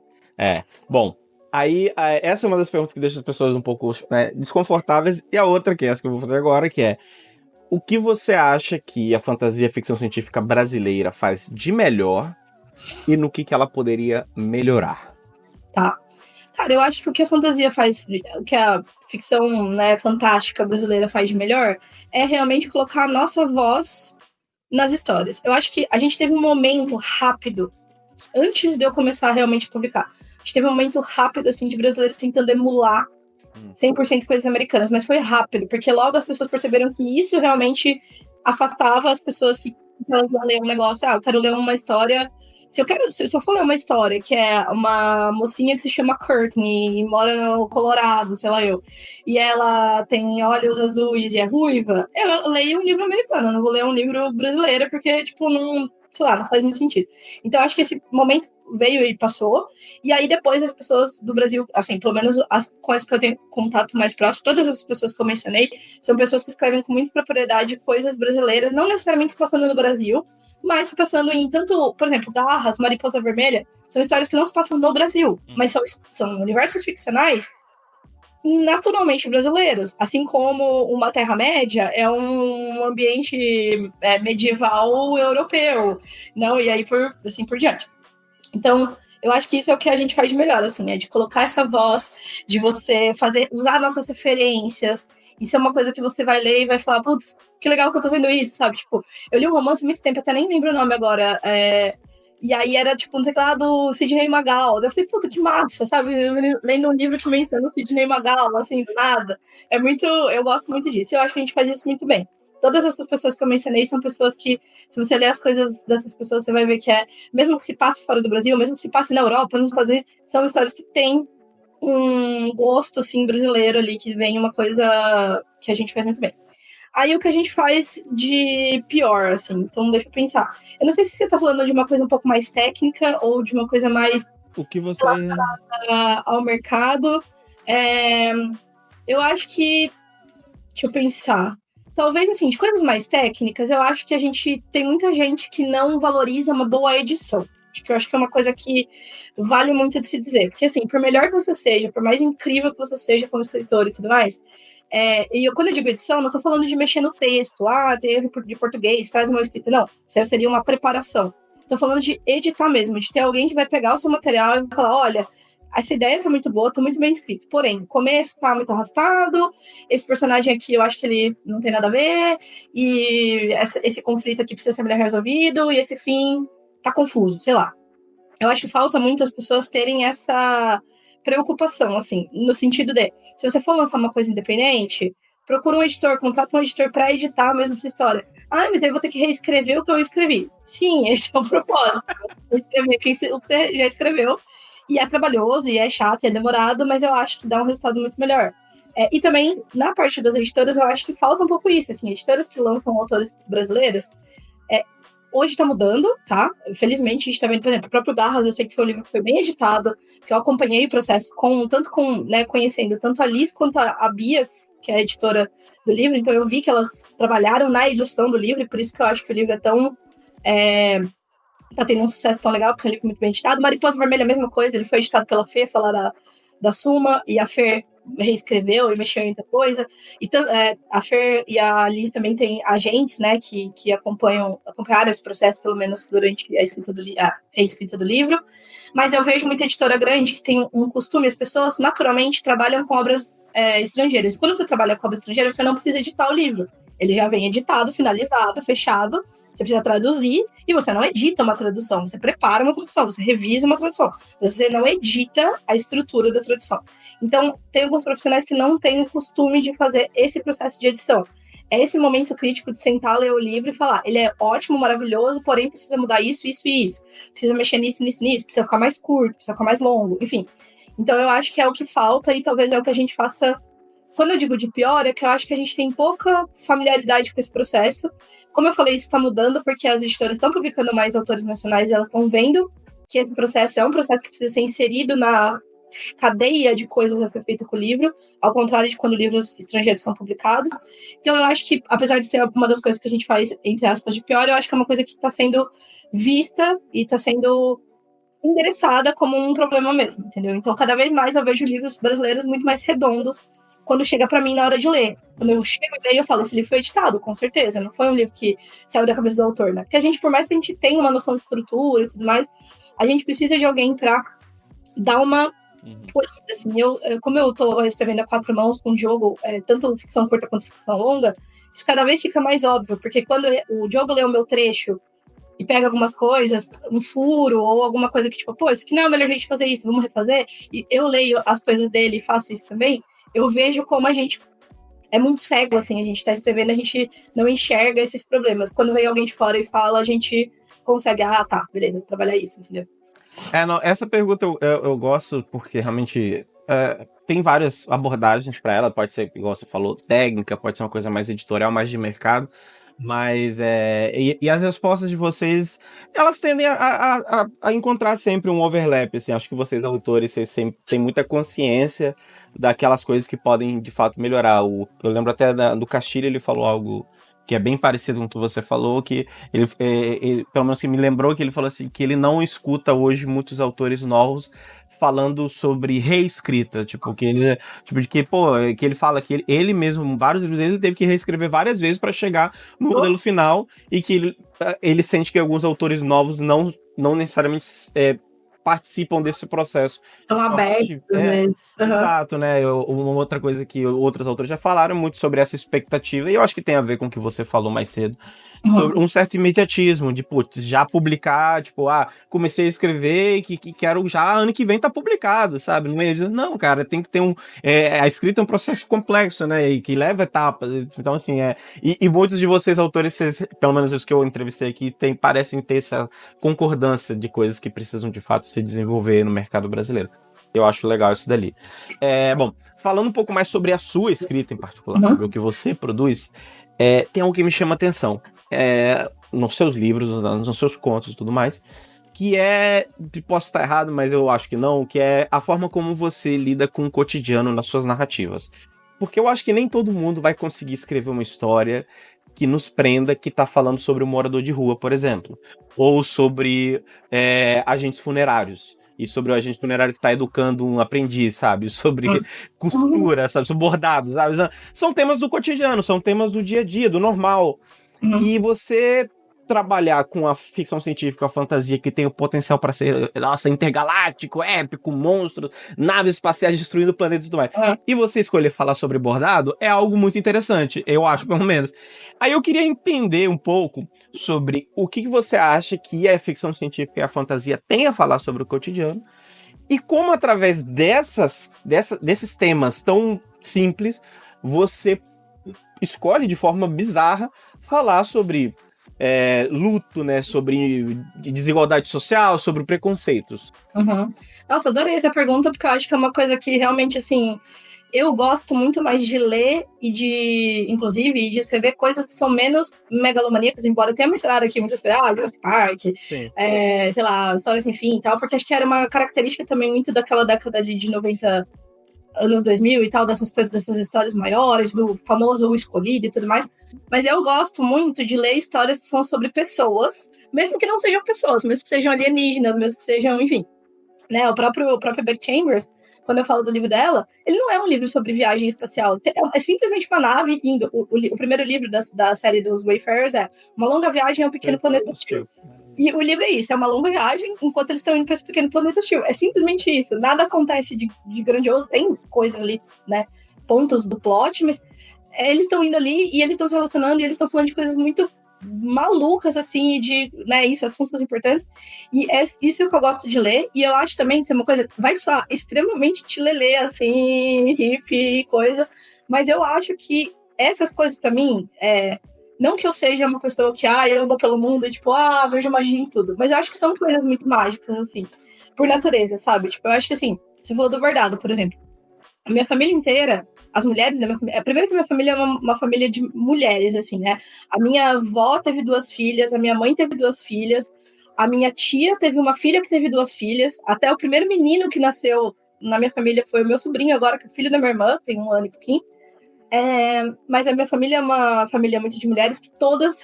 Bom, aí essa é uma das perguntas que deixa as pessoas um pouco desconfortáveis, e a outra, que é essa que eu vou fazer agora, que é: o que você acha que a fantasia e a ficção científica brasileira faz de melhor e no que ela poderia melhorar? Tá. Cara, eu acho que o que a fantasia faz, o que a ficção, né, fantástica brasileira faz de melhor é realmente colocar a nossa voz nas histórias. Eu acho que a gente teve um momento rápido, antes de eu começar a realmente publicar, a gente teve um momento rápido, assim, de brasileiros tentando emular 100% coisas americanas, mas foi rápido, porque logo as pessoas perceberam que isso realmente afastava as pessoas que elas iam ler um negócio. Eu quero ler uma história. Se eu for ler uma história que é uma mocinha que se chama Courtney e mora no Colorado, sei lá e ela tem olhos azuis e é ruiva, eu leio um livro americano, eu não vou ler um livro brasileiro, porque, tipo, não, sei lá, não faz muito sentido. Então, acho que esse momento veio e passou, e aí depois as pessoas do Brasil, assim, pelo menos com as que eu tenho contato mais próximo, todas as pessoas que eu mencionei, são pessoas que escrevem com muita propriedade coisas brasileiras, não necessariamente se passando no Brasil, mas se passando em tanto, por exemplo, Garras, Mariposa Vermelha, são histórias que não se passam no Brasil, mas são universos ficcionais naturalmente brasileiros, assim como uma Terra-média é um ambiente medieval europeu, não? E aí assim por diante. Então, eu acho que isso é o que a gente faz de melhor, assim, de colocar essa voz, de você usar nossas referências. Isso é uma coisa que você vai ler e vai falar, putz, que legal que eu tô vendo isso, sabe? Tipo, eu li um romance há muito tempo, até nem lembro o nome agora, e aí era, tipo, não sei o que lá, do Sidney Magal. Eu falei, puta, que massa, sabe? Lendo um livro que menciona o Sidney Magal, assim, do nada. Eu gosto muito disso, eu acho que a gente faz isso muito bem. Todas essas pessoas que eu mencionei são pessoas que, se você ler as coisas dessas pessoas, você vai ver que mesmo que se passe fora do Brasil, mesmo que se passe na Europa, nos Estados Unidos, são histórias que têm um gosto, assim, brasileiro ali, que vem uma coisa que a gente faz muito bem. Aí o que a gente faz de pior, assim, então deixa eu pensar. Eu não sei se você tá falando de uma coisa um pouco mais técnica ou de uma coisa mais O que você... relacionada ao mercado. Eu acho que... Deixa eu pensar. Talvez, assim, de coisas mais técnicas, eu acho que a gente tem muita gente que não valoriza uma boa edição. Eu acho que é uma coisa que vale muito de se dizer. Porque, assim, por melhor que você seja, por mais incrível que você seja como escritor e tudo mais, quando eu digo edição, não estou falando de mexer no texto, ter erro de português, frase mal escrita, não. Isso seria uma preparação. Estou falando de editar mesmo, de ter alguém que vai pegar o seu material e falar, olha, essa ideia tá muito boa, tá muito bem escrito. Porém, o começo tá muito arrastado, esse personagem aqui eu acho que ele não tem nada a ver, e esse conflito aqui precisa ser melhor resolvido, e esse fim tá confuso, sei lá. Eu acho que falta muito as pessoas terem essa preocupação, assim, no sentido de, se você for lançar uma coisa independente, procura um editor, contrata um editor para editar mesmo sua história. Mas aí eu vou ter que reescrever o que eu escrevi. Sim, esse é o propósito. Escrever o que você já escreveu. E é trabalhoso, e é chato, e é demorado, mas eu acho que dá um resultado muito melhor. E também, na parte das editoras, eu acho que falta um pouco isso, assim, editoras que lançam autores brasileiros, hoje tá mudando, tá? Felizmente, a gente tá vendo, por exemplo, o próprio Garras, eu sei que foi um livro que foi bem editado, que eu acompanhei o processo conhecendo tanto a Liz quanto a Bia, que é a editora do livro, então eu vi que elas trabalharam na edição do livro, e por isso que eu acho que o livro é tão... tá tendo um sucesso tão legal, porque é um livro muito bem editado. Mariposa Vermelha, a mesma coisa, ele foi editado pela Fê, lá da Suma, e a Fê reescreveu e mexeu em outra coisa. E a Fer e a Liz também têm agentes, né, que acompanharam esse processo, pelo menos durante a reescrita do livro. Mas eu vejo muita editora grande que tem um costume, as pessoas naturalmente trabalham com obras estrangeiras. Quando você trabalha com obra estrangeira, você não precisa editar o livro. Ele já vem editado, finalizado, fechado. Você precisa traduzir e você não edita uma tradução, você prepara uma tradução, você revisa uma tradução, você não edita a estrutura da tradução. Então, tem alguns profissionais que não têm o costume de fazer esse processo de edição. É esse momento crítico de sentar, ler o livro e falar, ele é ótimo, maravilhoso, porém precisa mudar isso, isso e isso. Precisa mexer nisso, nisso, nisso, precisa ficar mais curto, precisa ficar mais longo, enfim. Então, eu acho que é o que falta e talvez é o que a gente faça. Quando eu digo de pior, é que eu acho que a gente tem pouca familiaridade com esse processo. Como eu falei, isso está mudando porque as editoras estão publicando mais autores nacionais e elas estão vendo que esse processo é um processo que precisa ser inserido na cadeia de coisas a ser feita com o livro, ao contrário de quando livros estrangeiros são publicados. Então, eu acho que, apesar de ser uma das coisas que a gente faz, entre aspas, de pior, eu acho que é uma coisa que está sendo vista e está sendo endereçada como um problema mesmo, entendeu? Então, cada vez mais eu vejo livros brasileiros muito mais redondos quando chega para mim na hora de ler. Quando eu chego e leio, eu falo, esse livro foi editado, com certeza. Não foi um livro que saiu da cabeça do autor, né? Porque a gente, por mais que a gente tenha uma noção de estrutura e tudo mais, a gente precisa de alguém para dar uma polida, assim. Como eu tô escrevendo a quatro mãos com o Diogo, tanto ficção curta quanto ficção longa, isso cada vez fica mais óbvio, porque quando o Diogo lê o meu trecho e pega algumas coisas, um furo ou alguma coisa que, tipo, pô, isso aqui não é o melhor jeito de fazer isso, vamos refazer, e eu leio as coisas dele e faço isso também, eu vejo como a gente é muito cego, assim, a gente tá escrevendo, a gente não enxerga esses problemas. Quando vem alguém de fora e fala, a gente consegue, tá, beleza, vou trabalhar isso, entendeu? Não, essa pergunta eu gosto porque realmente tem várias abordagens para ela, pode ser, igual você falou, técnica, pode ser uma coisa mais editorial, mais de mercado, mas e as respostas de vocês, elas tendem a encontrar sempre um overlap, assim, acho que vocês, autores, vocês sempre têm muita consciência daquelas coisas que podem, de fato, melhorar. Eu lembro até do Castilho, ele falou algo que é bem parecido com o que você falou, que ele pelo menos que me lembrou, que ele falou assim, que ele não escuta hoje muitos autores novos falando sobre reescrita, tipo, que ele, tipo, de que, pô, que ele fala que ele mesmo, vários livros dele, ele teve que reescrever várias vezes para chegar no modelo final, e que ele sente que alguns autores novos não necessariamente participam desse processo. Estão abertos, né? Exato, né? Uma outra coisa que outros autores já falaram muito sobre essa expectativa, e eu acho que tem a ver com o que você falou mais cedo, Sobre um certo imediatismo, de, putz, já publicar, tipo, comecei a escrever que quero já ano que vem tá publicado, sabe? Não, cara, tem que ter a escrita é um processo complexo, né? E que leva etapas. Então, assim, E muitos de vocês, autores, pelo menos os que eu entrevistei aqui, parecem ter essa concordância de coisas que precisam, de fato, se desenvolver no mercado brasileiro. Eu acho legal isso dali. Bom, falando um pouco mais sobre a sua escrita em particular, sobre o que você produz, tem algo que me chama a atenção. Nos seus livros, nos seus contos e tudo mais, que posso estar errado, mas eu acho que não, que é a forma como você lida com o cotidiano nas suas narrativas. Porque eu acho que nem todo mundo vai conseguir escrever uma história que nos prenda, que tá falando sobre um morador de rua, por exemplo. Ou sobre agentes funerários. E sobre o agente funerário que tá educando um aprendiz, sabe? Sobre costura, sabe? Sobre bordado, sabe? São temas do cotidiano, são temas do dia a dia, do normal. E você trabalhar com a ficção científica, a fantasia que tem o potencial para ser, nossa, intergaláctico, épico, monstros, naves espaciais destruindo planetas e tudo mais. E você escolher falar sobre bordado é algo muito interessante, eu acho, pelo menos. Aí eu queria entender um pouco sobre o que você acha que a ficção científica e a fantasia têm a falar sobre o cotidiano e como, através desses temas tão simples, você escolhe de forma bizarra falar sobre luto, né? Sobre desigualdade social, sobre preconceitos. Nossa, adorei essa pergunta, porque eu acho que é uma coisa que realmente, assim, eu gosto muito mais de ler e inclusive, de escrever coisas que são menos megalomaníacas, embora eu tenha mencionado aqui muitas coisas, Jurassic Park, sei lá, História Sem Fim e tal, porque acho que era uma característica também muito daquela década de 90, anos 2000 e tal, dessas coisas, dessas histórias maiores, do famoso O Escolhido e tudo mais. Mas eu gosto muito de ler histórias que são sobre pessoas, mesmo que não sejam pessoas, mesmo que sejam alienígenas, mesmo que sejam, enfim. Né, o próprio Beck Chambers, quando eu falo do livro dela, ele não é um livro sobre viagem espacial. É simplesmente uma nave indo. O primeiro livro da série dos Wayfarers é Uma Longa Viagem a um Pequeno Planeta Hostil. E o livro é isso, é uma longa viagem enquanto eles estão indo para esse pequeno planeta hostil. É simplesmente isso. Nada acontece de grandioso. Tem coisas ali, né? Pontos do plot, mas eles estão indo ali e eles estão se relacionando e eles estão falando de coisas muito malucas, assim, de, né, isso, assuntos importantes. E é isso que eu gosto de ler. E eu acho também que tem uma coisa, vai soar extremamente tilelê, assim, hippie, coisa. Mas eu acho que essas coisas, para mim, não que eu seja uma pessoa que, eu ando pelo mundo e, tipo, vejo magia em tudo. Mas eu acho que são coisas muito mágicas, assim, por natureza, sabe? Tipo, eu acho que, assim, você falou do bordado, por exemplo. A minha família inteira, as mulheres da minha família... Primeiro que minha família é uma família de mulheres, assim, né? A minha avó teve 2 filhas, a minha mãe teve 2 filhas, a minha tia teve uma filha que teve 2 filhas, até o primeiro menino que nasceu na minha família foi o meu sobrinho agora, que é o filho da minha irmã, tem 1 ano e pouquinho. Mas a minha família é uma família muito de mulheres que todas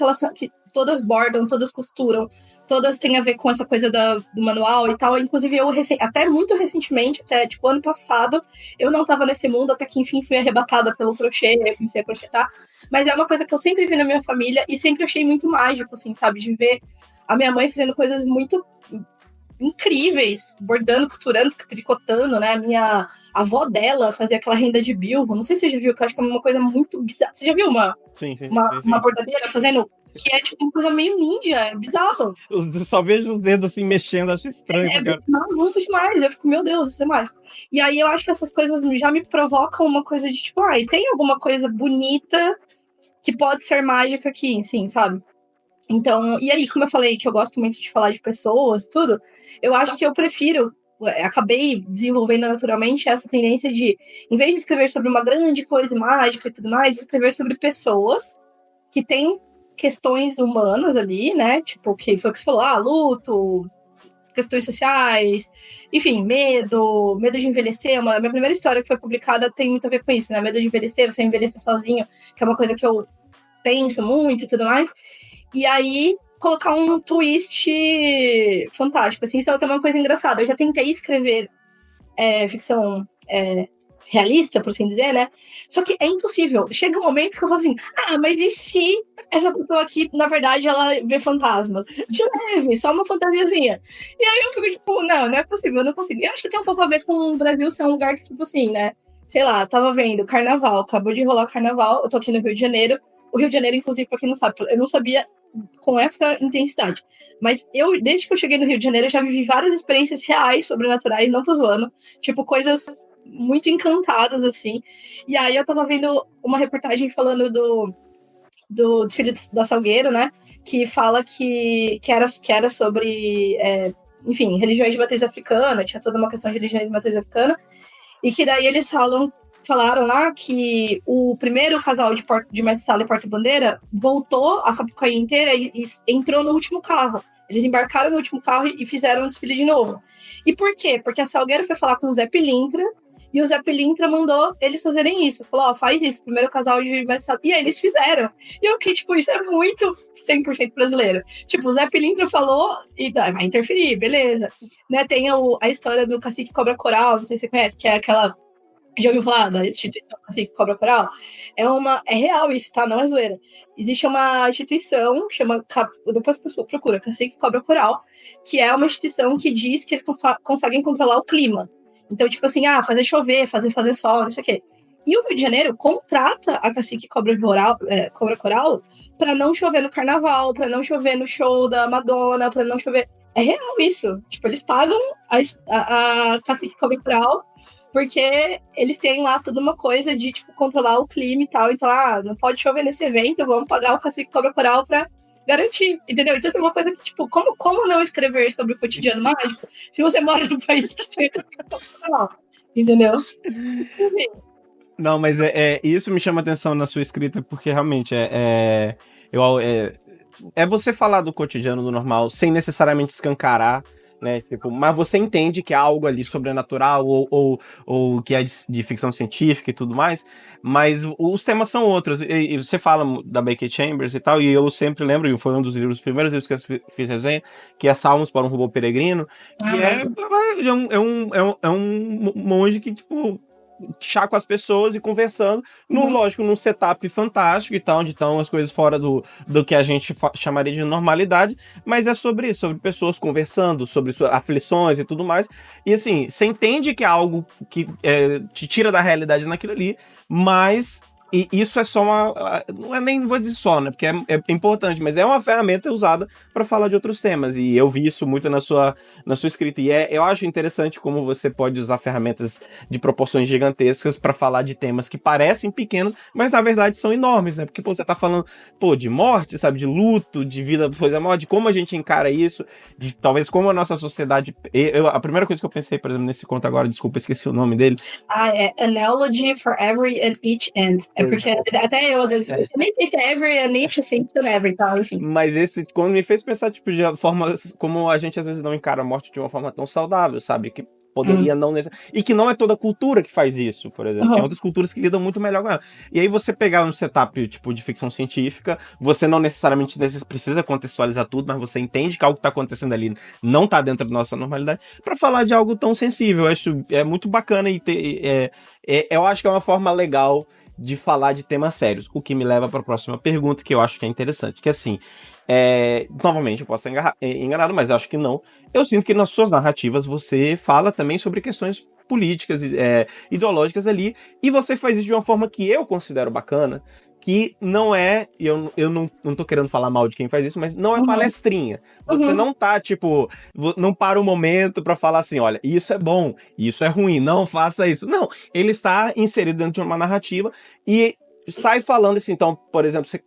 bordam, todas costuram, todas têm a ver com essa coisa do manual e tal. Inclusive, eu até muito recentemente, até tipo ano passado, eu não estava nesse mundo, até que enfim fui arrebatada pelo crochê, eu comecei a crochetar. Mas é uma coisa que eu sempre vi na minha família e sempre achei muito mágico, assim, sabe? De ver a minha mãe fazendo coisas muito incríveis, bordando, costurando, tricotando, né? A minha avó dela fazia aquela renda de bilro. Não sei se você já viu, que eu acho que é uma coisa muito bizarra. Você já viu uma bordadeira fazendo... Que é tipo uma coisa meio ninja, é bizarro. Eu só vejo os dedos assim mexendo, acho estranho, cara. Maluco demais. Eu fico, meu Deus, isso é mágico. E aí eu acho que essas coisas já me provocam uma coisa de tipo, tem alguma coisa bonita que pode ser mágica aqui, sim, sabe? Então, e aí, como eu falei que eu gosto muito de falar de pessoas e tudo, eu acho que eu prefiro, acabei desenvolvendo naturalmente essa tendência de, em vez de escrever sobre uma grande coisa mágica e tudo mais, escrever sobre pessoas que têm questões humanas ali, né? Tipo, que foi o que você falou, luto, questões sociais, enfim, medo de envelhecer. A minha primeira história que foi publicada tem muito a ver com isso, né? Medo de envelhecer, você envelhecer sozinho, que é uma coisa que eu penso muito e tudo mais. E aí, colocar um twist fantástico, assim, isso é uma coisa engraçada. Eu já tentei escrever ficção realista, por assim dizer, né? Só que é impossível. Chega um momento que eu falo assim, mas e se essa pessoa aqui, na verdade, ela vê fantasmas? De leve, só uma fantasiazinha. E aí eu fico tipo, não é possível, eu não consigo. Eu acho que tem um pouco a ver com o Brasil ser um lugar que, tipo assim, né? Sei lá, tava vendo carnaval, acabou de rolar o carnaval, eu tô aqui no Rio de Janeiro. O Rio de Janeiro, inclusive, pra quem não sabe, eu não sabia com essa intensidade. Mas desde que eu cheguei no Rio de Janeiro, eu já vivi várias experiências reais, sobrenaturais, não tô zoando. Tipo, coisas muito encantadas, assim. E aí eu tava vendo uma reportagem falando do desfile da Salgueiro, né? Que fala que era sobre, enfim, religiões de matriz africana, tinha toda uma questão de religiões de matriz africana, e que daí eles falaram lá que o primeiro casal de mestre sala e porta-bandeira voltou a Sapucaí inteira e entrou no último carro. Eles embarcaram no último carro e fizeram o desfile de novo. E por quê? Porque a Salgueiro foi falar com o Zé Pilintra, e o Zé Pilintra mandou eles fazerem isso. Falou, ó, faz isso, primeiro casal de mestre sala. E aí eles fizeram. E eu fiquei, tipo, isso é muito 100% brasileiro. Tipo, o Zé Pilintra falou e vai interferir, beleza. Né, tem a história do cacique Cobra Coral, não sei se você conhece, que é aquela... Já ouviu falar da instituição Cacique Cobra Coral? É real isso, tá? Não é zoeira. Existe uma instituição, chama, depois procura, Cacique Cobra Coral, que é uma instituição que diz que eles conseguem controlar o clima. Então, tipo assim, fazer chover, fazer sol, não sei o quê. E o Rio de Janeiro contrata a Cacique Cobra Coral pra não chover no carnaval, pra não chover no show da Madonna, pra não chover... É real isso. Tipo, eles pagam a Cacique Cobra Coral porque eles têm lá toda uma coisa de, tipo, controlar o clima e tal. Então, não pode chover nesse evento, vamos pagar o Cacique Cobra Coral pra garantir, entendeu? Então, isso é uma coisa que, tipo, como não escrever sobre o cotidiano mágico se você mora num país que tem Cacique Cobra Coral, entendeu? Não, mas isso me chama atenção na sua escrita, porque realmente é você falar do cotidiano, do normal, sem necessariamente escancarar, né? Tipo, mas você entende que há algo ali sobrenatural ou que é de ficção científica e tudo mais, mas os temas são outros. E você fala da Becky Chambers e tal, e eu sempre lembro, e foi um dos primeiros livros que eu fiz resenha, que é Salmos para um Robô Peregrino, que é um monge que, tipo, chá com as pessoas e conversando, lógico, num setup fantástico e tal, onde estão as coisas fora do que a gente chamaria de normalidade, mas é sobre isso, sobre pessoas conversando, sobre suas aflições e tudo mais. E assim, você entende que é algo que te tira da realidade naquilo ali, mas... E isso é só não é nem vou dizer só, né? Porque é importante, mas é uma ferramenta usada para falar de outros temas. E eu vi isso muito na sua escrita. E eu acho interessante como você pode usar ferramentas de proporções gigantescas para falar de temas que parecem pequenos, mas na verdade são enormes, né? Porque você tá falando, de morte, sabe? De luto, de vida depois da morte, de como a gente encara isso, de talvez como a nossa sociedade. A primeira coisa que eu pensei, por exemplo, nesse conto agora, desculpa, esqueci o nome dele. É Analogy for Every and Each End. É porque até eu, às vezes, eu nem sei se é every and each ou sempre é every, tá? Enfim. Mas esse, quando me fez pensar, tipo, de forma como a gente às vezes não encara a morte de uma forma tão saudável, sabe? Que poderia não necessariamente. E que não é toda cultura que faz isso, por exemplo. Tem outras culturas que lidam muito melhor com ela. E aí você pegar um setup, tipo, de ficção científica, você não necessariamente precisa contextualizar tudo, mas você entende que algo que tá acontecendo ali não tá dentro da nossa normalidade, para falar de algo tão sensível. Eu acho muito bacana e eu acho que é uma forma legal de falar de temas sérios, o que me leva para a próxima pergunta, que eu acho que é interessante, que assim, novamente, eu posso estar enganado, mas eu acho que não. Eu sinto que nas suas narrativas você fala também sobre questões políticas, ideológicas ali, e você faz isso de uma forma que eu considero bacana, que não é, eu não tô querendo falar mal de quem faz isso, mas não é palestrinha. Você não tá, tipo, não para um momento pra falar assim, olha, isso é bom, isso é ruim, não faça isso. Não, ele está inserido dentro de uma narrativa e sai falando assim, então, por exemplo, você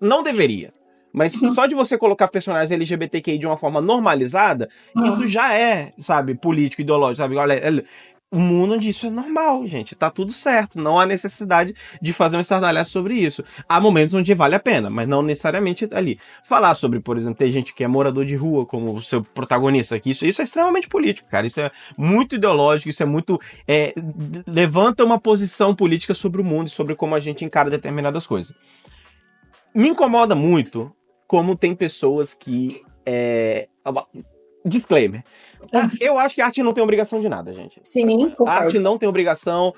não deveria. Mas só de você colocar personagens LGBTQI de uma forma normalizada, isso já é, sabe, político, ideológico, sabe? Olha, o mundo onde isso é normal, gente. Tá tudo certo. Não há necessidade de fazer um estardalhaço sobre isso. Há momentos onde vale a pena, mas não necessariamente ali. Falar sobre, por exemplo, ter gente que é morador de rua como o seu protagonista aqui, isso é extremamente político, cara. Isso é muito ideológico, isso é muito... levanta uma posição política sobre o mundo e sobre como a gente encara determinadas coisas. Me incomoda muito como tem pessoas que... Disclaimer. Eu acho que a arte não tem obrigação de nada, gente. Sim, concordo. A arte não tem obrigação.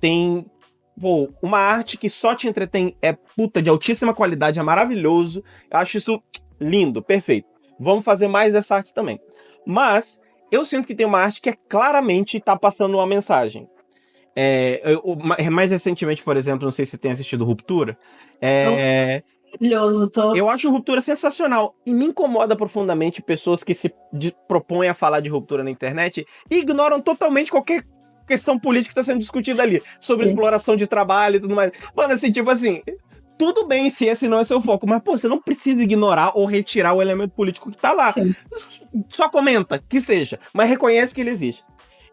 Tem... uma arte que só te entretém é puta de altíssima qualidade, é maravilhoso. Eu acho isso lindo, perfeito. Vamos fazer mais dessa arte também. Mas eu sinto que tem uma arte que claramente tá passando uma mensagem. Mais recentemente, por exemplo, não sei se você tem assistido Ruptura. Maravilhoso, Eu acho Ruptura sensacional. E me incomoda profundamente pessoas que se propõem a falar de ruptura na internet e ignoram totalmente qualquer questão política que está sendo discutida ali. Sobre exploração de trabalho e tudo mais. Mano, assim, tipo assim... Tudo bem se esse não é seu foco, mas, pô, você não precisa ignorar ou retirar o elemento político que tá lá. Sim. Só comenta, que seja, mas reconhece que ele existe.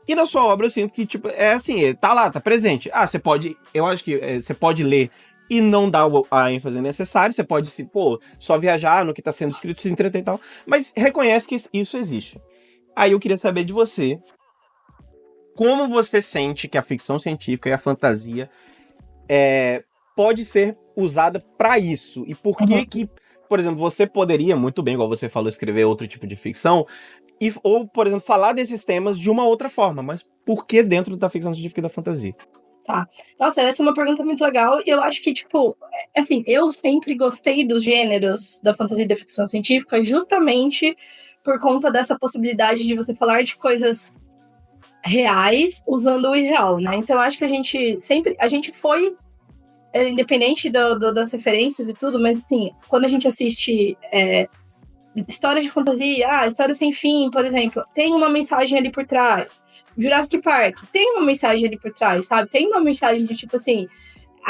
E na sua obra eu sinto que, tipo, é assim, ele tá lá, tá presente. Você pode, eu acho que você pode ler e não dar a ênfase necessária, você pode, só viajar no que tá sendo escrito, se entreter e tal, mas reconhece que isso existe. Aí eu queria saber de você, como você sente que a ficção científica e a fantasia pode ser usada para isso? E por que, por exemplo, você poderia, muito bem, igual você falou, escrever outro tipo de ficção, ou, por exemplo, falar desses temas de uma outra forma, mas por que dentro da ficção científica e da fantasia? Tá. Nossa, essa é uma pergunta muito legal. Eu acho que, tipo, assim, eu sempre gostei dos gêneros da fantasia e da ficção científica justamente por conta dessa possibilidade de você falar de coisas reais usando o irreal, né? Então, eu acho que a gente foi independente das referências e tudo, mas assim, quando a gente assiste história de fantasia, História Sem Fim, por exemplo, tem uma mensagem ali por trás. Jurassic Park, tem uma mensagem ali por trás, sabe? Tem uma mensagem de tipo assim,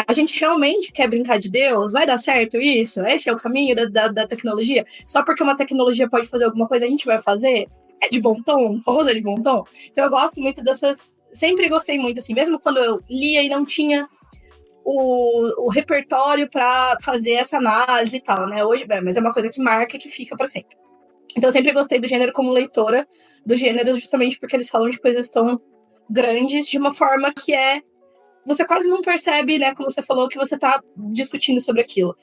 a gente realmente quer brincar de Deus? Vai dar certo isso? Esse é o caminho da tecnologia? Só porque uma tecnologia pode fazer alguma coisa, a gente vai fazer? É de bom tom? Vamos de bom tom? Então eu gosto muito dessas... Sempre gostei muito, assim, mesmo quando eu lia e não tinha o repertório para fazer essa análise e tal, né? Hoje, mas é uma coisa que marca e que fica para sempre. Então, eu sempre gostei do gênero como leitora do gênero, justamente porque eles falam de coisas tão grandes de uma forma que você quase não percebe, né, como você falou, que você está discutindo sobre aquilo.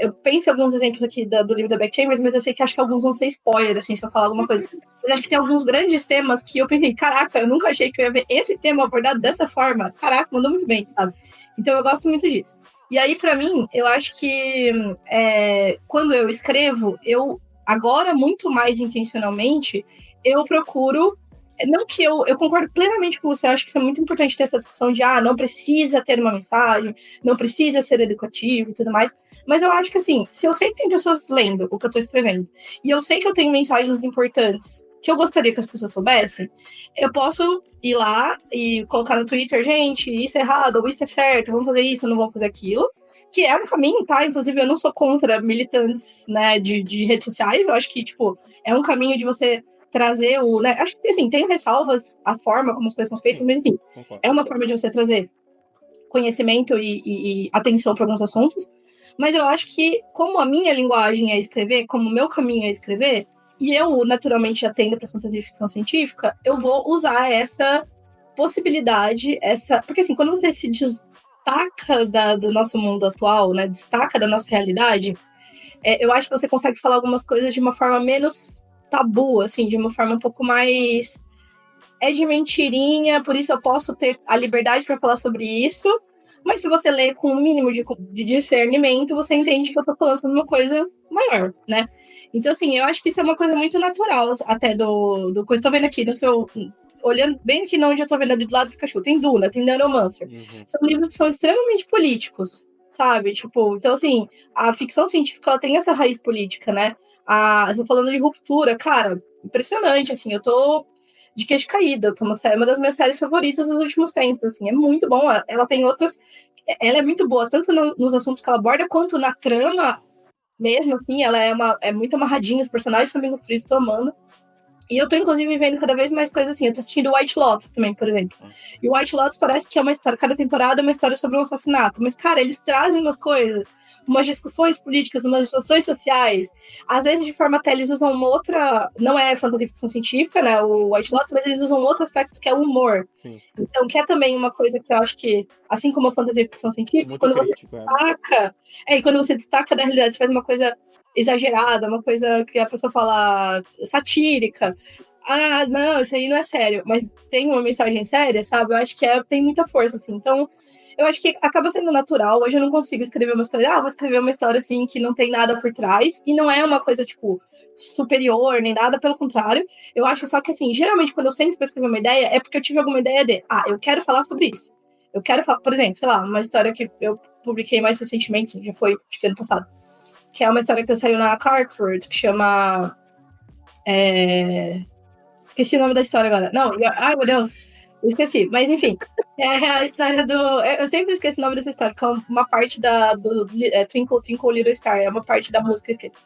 Eu penso em alguns exemplos aqui do livro da Beck Chambers, mas eu sei que acho que alguns vão ser spoiler, assim, se eu falar alguma coisa. Mas acho que tem alguns grandes temas que eu pensei, caraca, eu nunca achei que eu ia ver esse tema abordado dessa forma. Caraca, mandou muito bem, sabe? Então eu gosto muito disso. E aí, para mim, eu acho que quando eu escrevo, agora, muito mais intencionalmente, eu procuro. Não que eu concordo plenamente com você, acho que isso é muito importante ter essa discussão de não precisa ter uma mensagem, não precisa ser educativo e tudo mais. Mas eu acho que assim, se eu sei que tem pessoas lendo o que eu tô escrevendo, e eu sei que eu tenho mensagens importantes que eu gostaria que as pessoas soubessem, eu posso ir lá e colocar no Twitter, gente, isso é errado, ou isso é certo, vamos fazer isso, não vamos fazer aquilo. Que é um caminho, tá? Inclusive, eu não sou contra militantes, né, de redes sociais. Eu acho que, tipo, é um caminho de você trazer né? Acho que, assim, tem ressalvas a forma como as coisas são feitas, mas, enfim, é uma forma de você trazer conhecimento e atenção para alguns assuntos. Mas eu acho que, como a minha linguagem é escrever, como o meu caminho é escrever, e eu, naturalmente, já tendo para fantasia e ficção científica, eu vou usar essa possibilidade, porque, assim, quando você se destaca do nosso mundo atual, né, destaca da nossa realidade, eu acho que você consegue falar algumas coisas de uma forma menos tabu, assim, de uma forma um pouco mais de mentirinha, por isso eu posso ter a liberdade para falar sobre isso, mas se você lê com o mínimo de discernimento, você entende que eu tô falando sobre uma coisa maior, né? Então, assim, eu acho que isso é uma coisa muito natural, até do coisa. Tô vendo aqui no seu... Olhando bem aqui onde eu tô vendo ali do lado do Pikachu, tem Duna, tem Neuromancer. São livros que são extremamente políticos, sabe? Tipo, então, assim, a ficção científica, ela tem essa raiz política, né? Você tá falando de ruptura, cara, impressionante, assim, eu tô de queixo caída, é uma das minhas séries favoritas dos últimos tempos, assim, é muito bom, ela tem outras, ela é muito boa, tanto nos assuntos que ela aborda, quanto na trama mesmo, assim, ela é muito amarradinha, os personagens são bem construídos, tô amando. E eu tô, inclusive, vendo cada vez mais coisas assim. Eu tô assistindo White Lotus também, por exemplo. E o White Lotus parece que é uma história, cada temporada é uma história sobre um assassinato. Mas, cara, eles trazem umas coisas, umas discussões políticas, umas discussões sociais. Às vezes, de forma até, eles usam uma outra... Não é fantasia e ficção científica, né, o White Lotus, mas eles usam outro aspecto que é o humor. Sim. Então, que é também uma coisa que eu acho que, assim como a fantasia e ficção científica, muito quando crítico, você destaca... E quando você destaca da realidade, você faz uma coisa exagerada, uma coisa que a pessoa fala satírica. Não, isso aí não é sério. Mas tem uma mensagem séria, sabe? Eu acho que tem muita força, assim. Então, Eu acho que acaba sendo natural. Hoje eu não consigo escrever uma história, vou escrever uma história assim que não tem nada por trás, e não é uma coisa, tipo, superior, nem nada, pelo contrário. Eu acho só que, assim, geralmente quando eu sento pra escrever uma ideia, é porque eu tive alguma ideia de, eu quero falar sobre isso. Eu quero falar, por exemplo, sei lá, uma história que eu publiquei mais recentemente, já foi, acho que ano passado, que é uma história que saiu na Clarksworld, que chama... Esqueci o nome da história agora. Não, ai meu Deus, esqueci. Mas enfim, é a história do... Eu sempre esqueço o nome dessa história, que é uma parte do Twinkle Twinkle Little Star, é uma parte da música, eu esqueci.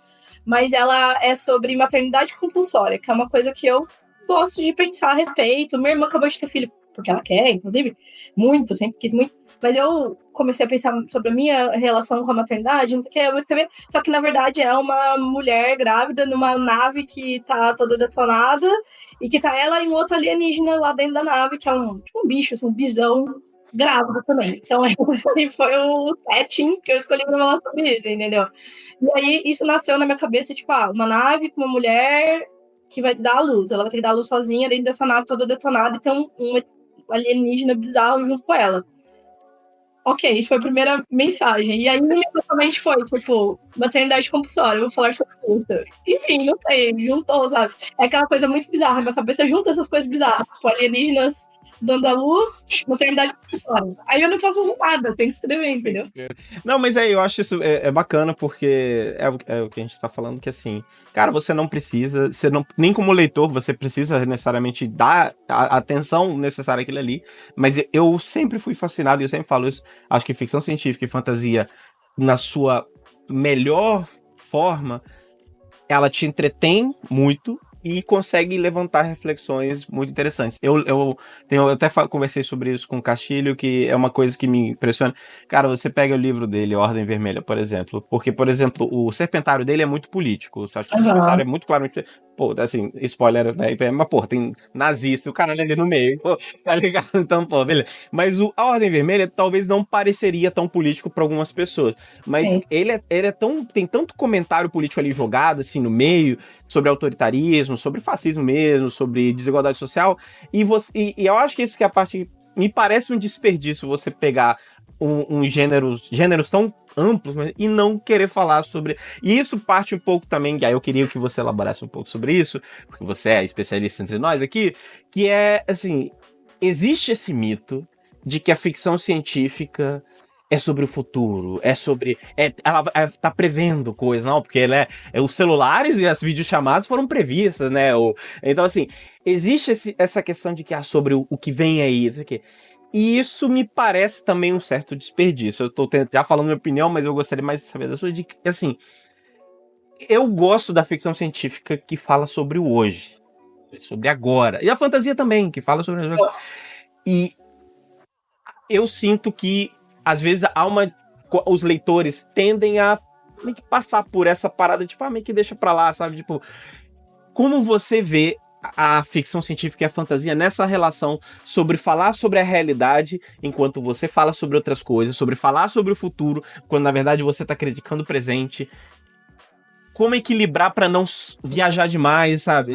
Mas ela é sobre maternidade compulsória, que é uma coisa que eu gosto de pensar a respeito. Minha irmã acabou de ter filho, porque ela quer, inclusive, muito, sempre quis muito. Mas eu comecei a pensar sobre a minha relação com a maternidade, não sei o que, eu vou escrever. Só que, na verdade, é uma mulher grávida numa nave que tá toda detonada e que tá ela e um outro alienígena lá dentro da nave, que é tipo um bicho, assim, um bisão grávida também. Então, esse foi o setting que eu escolhi pra falar sobre isso, entendeu? E aí, isso nasceu na minha cabeça, tipo, uma nave com uma mulher que vai dar a luz. Ela vai ter que dar a luz sozinha dentro dessa nave toda detonada e tem um alienígena bizarro junto com ela. Ok, isso foi a primeira mensagem. E aí, imediatamente foi, tipo, maternidade compulsória, eu vou falar sobre isso. Enfim, não sei, juntou, sabe? É aquela coisa muito bizarra, minha cabeça junta essas coisas bizarras, tipo, alienígenas dando a luz, maternidade compulsória. Aí eu não posso fazer nada, eu tenho que escrever, entendeu? Não, mas eu acho isso bacana, porque é o que a gente tá falando, que assim, cara, você não precisa, nem como leitor, você precisa necessariamente dar a atenção necessária àquilo ali, mas eu sempre fui fascinado, e eu sempre falo isso, acho que ficção científica e fantasia, na sua melhor forma, ela te entretém muito e consegue levantar reflexões muito interessantes. Eu até conversei sobre isso com o Castilho, que é uma coisa que me impressiona. Cara, você pega o livro dele, Ordem Vermelha, por exemplo, porque, por exemplo, o Serpentário dele é muito político, o Serpentário é muito claramente... Pô, assim, spoiler, né? Mas, pô, tem nazista, o caralho ali no meio, pô, tá ligado? Então, pô, beleza. Mas a Ordem Vermelha talvez não pareceria tão político para algumas pessoas, mas Sim. ele é tão... Tem tanto comentário político ali jogado, assim, no meio, sobre autoritarismo, sobre fascismo mesmo, sobre desigualdade social, e eu acho que isso que é a parte... Me parece um desperdício você pegar gêneros tão amplos, e não querer falar sobre... E isso parte um pouco também, que aí eu queria que você elaborasse um pouco sobre isso, porque você é especialista entre nós aqui, que é, assim, existe esse mito de que a ficção científica é sobre o futuro, ela tá prevendo coisas, não, porque os celulares e as videochamadas foram previstas, né? Então, assim, existe essa questão de que sobre o que vem aí, isso aqui. E isso me parece também um certo desperdício. Eu tô já falando minha opinião, mas eu gostaria mais de saber da sua, de que, assim, eu gosto da ficção científica que fala sobre o hoje, sobre agora. E a fantasia também, que fala sobre... E eu sinto que, às vezes, os leitores tendem a meio que passar por essa parada, tipo, meio que deixa pra lá, sabe? Tipo, como você vê a ficção científica e a fantasia nessa relação sobre falar sobre a realidade enquanto você fala sobre outras coisas, sobre falar sobre o futuro, quando na verdade você tá criticando o presente. Como equilibrar pra não viajar demais, sabe?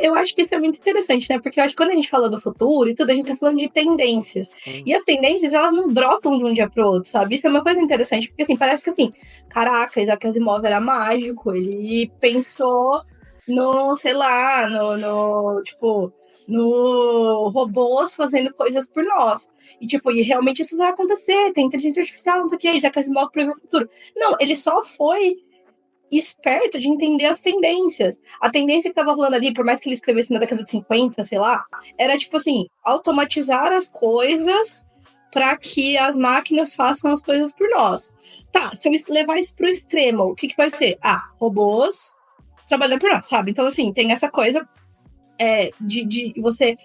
Eu acho que isso é muito interessante, né? Porque eu acho que quando a gente fala do futuro e tudo, a gente tá falando de tendências. E as tendências, elas não brotam de um dia pro outro, sabe? Isso é uma coisa interessante, porque assim, parece que assim, caraca, Isaac Asimov era mágico, ele pensou no, sei lá, tipo, no robôs fazendo coisas por nós. E, tipo, e realmente isso vai acontecer, tem inteligência artificial, não sei o que, Isaac Asimov prevê o futuro. Não, ele só foi esperto de entender as tendências. A tendência que tava rolando ali, por mais que ele escrevesse na década de 50, sei lá, era tipo assim, automatizar as coisas para que as máquinas façam as coisas por nós. Tá, se eu levar isso pro extremo, o que vai ser? Robôs trabalhando por nós, sabe? Então, assim, tem essa coisa de você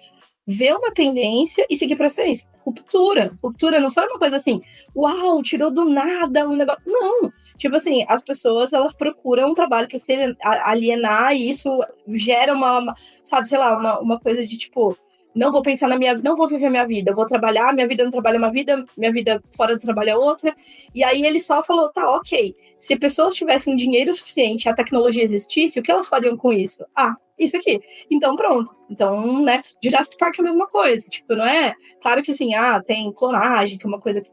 ver uma tendência e seguir para essa tendência. Ruptura. Ruptura não foi uma coisa assim, uau, tirou do nada um negócio. Não. Tipo assim, as pessoas, elas procuram um trabalho para se alienar e isso gera sabe, sei lá, uma coisa de tipo, não vou pensar não vou viver minha vida, eu vou trabalhar, minha vida no trabalho é uma vida, minha vida fora do trabalho é outra. E aí ele só falou, tá, ok, se pessoas tivessem dinheiro suficiente, a tecnologia existisse, o que elas fariam com isso? isso aqui. Então, pronto. Então, né, Jurassic Park é a mesma coisa. Tipo, não é... Claro que, assim, tem clonagem, que é uma coisa que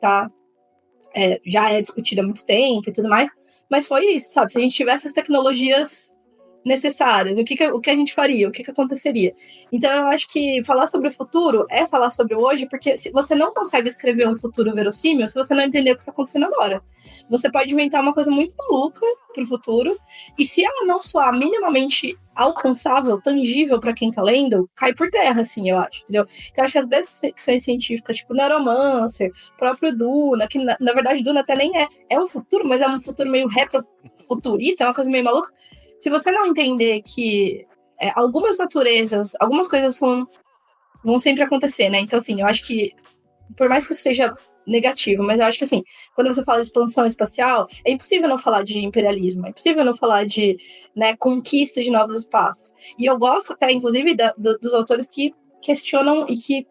já é discutida há muito tempo e tudo mais, mas foi isso, sabe? Se a gente tivesse as tecnologias necessárias, o que a gente faria? O que aconteceria? Então, eu acho que falar sobre o futuro é falar sobre o hoje, porque se você não consegue escrever um futuro verossímil se você não entender o que está acontecendo agora. Você pode inventar uma coisa muito maluca para o futuro, e se ela não soar minimamente alcançável, tangível para quem tá lendo, cai por terra, assim, eu acho, entendeu? Então, eu acho que as grandes ficções científicas, tipo Neuromancer, próprio Duna, que na verdade Duna até nem é um futuro, mas é um futuro meio retrofuturista, é uma coisa meio maluca. Se você não entender que algumas naturezas, algumas coisas vão sempre acontecer, né? Então, assim, eu acho que, por mais que isso seja negativo, mas eu acho que, assim, quando você fala de expansão espacial, é impossível não falar de imperialismo, é impossível não falar de, né, conquista de novos espaços. E eu gosto até, inclusive, dos autores que questionam e que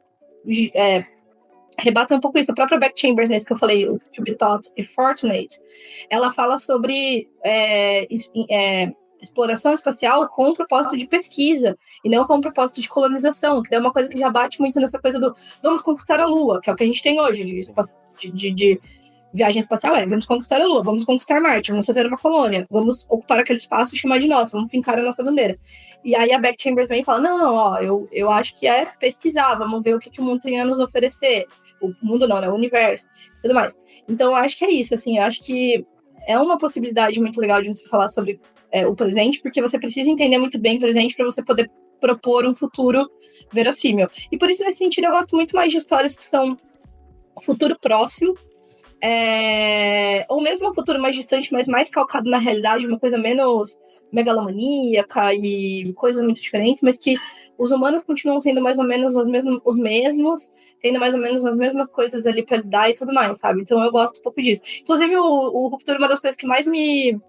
rebatem um pouco isso. A própria Beck Chambers, nesse que eu falei, o To Be Taught e Fortunate, ela fala sobre exploração espacial com o propósito de pesquisa e não com o propósito de colonização, que é uma coisa que já bate muito nessa coisa do vamos conquistar a Lua, que é o que a gente tem hoje de viagem espacial, vamos conquistar a Lua, vamos conquistar Marte, vamos fazer uma colônia, vamos ocupar aquele espaço e chamar de nosso, vamos fincar a nossa bandeira. E aí a Beck Chambers vem e fala, não, eu acho que é pesquisar, vamos ver o que o mundo tem a nos oferecer. O mundo não, né, o universo, tudo mais. Então eu acho que é isso, assim, eu acho que é uma possibilidade muito legal de você falar sobre o presente, porque você precisa entender muito bem o presente para você poder propor um futuro verossímil. E por isso, nesse sentido, eu gosto muito mais de histórias que são futuro próximo, ou mesmo um futuro mais distante, mas mais calcado na realidade, uma coisa menos megalomaníaca e coisas muito diferentes, mas que os humanos continuam sendo mais ou menos os mesmos, tendo mais ou menos as mesmas coisas ali para lidar e tudo mais, sabe? Então eu gosto um pouco disso. Inclusive, o Ruptura, uma das coisas que mais me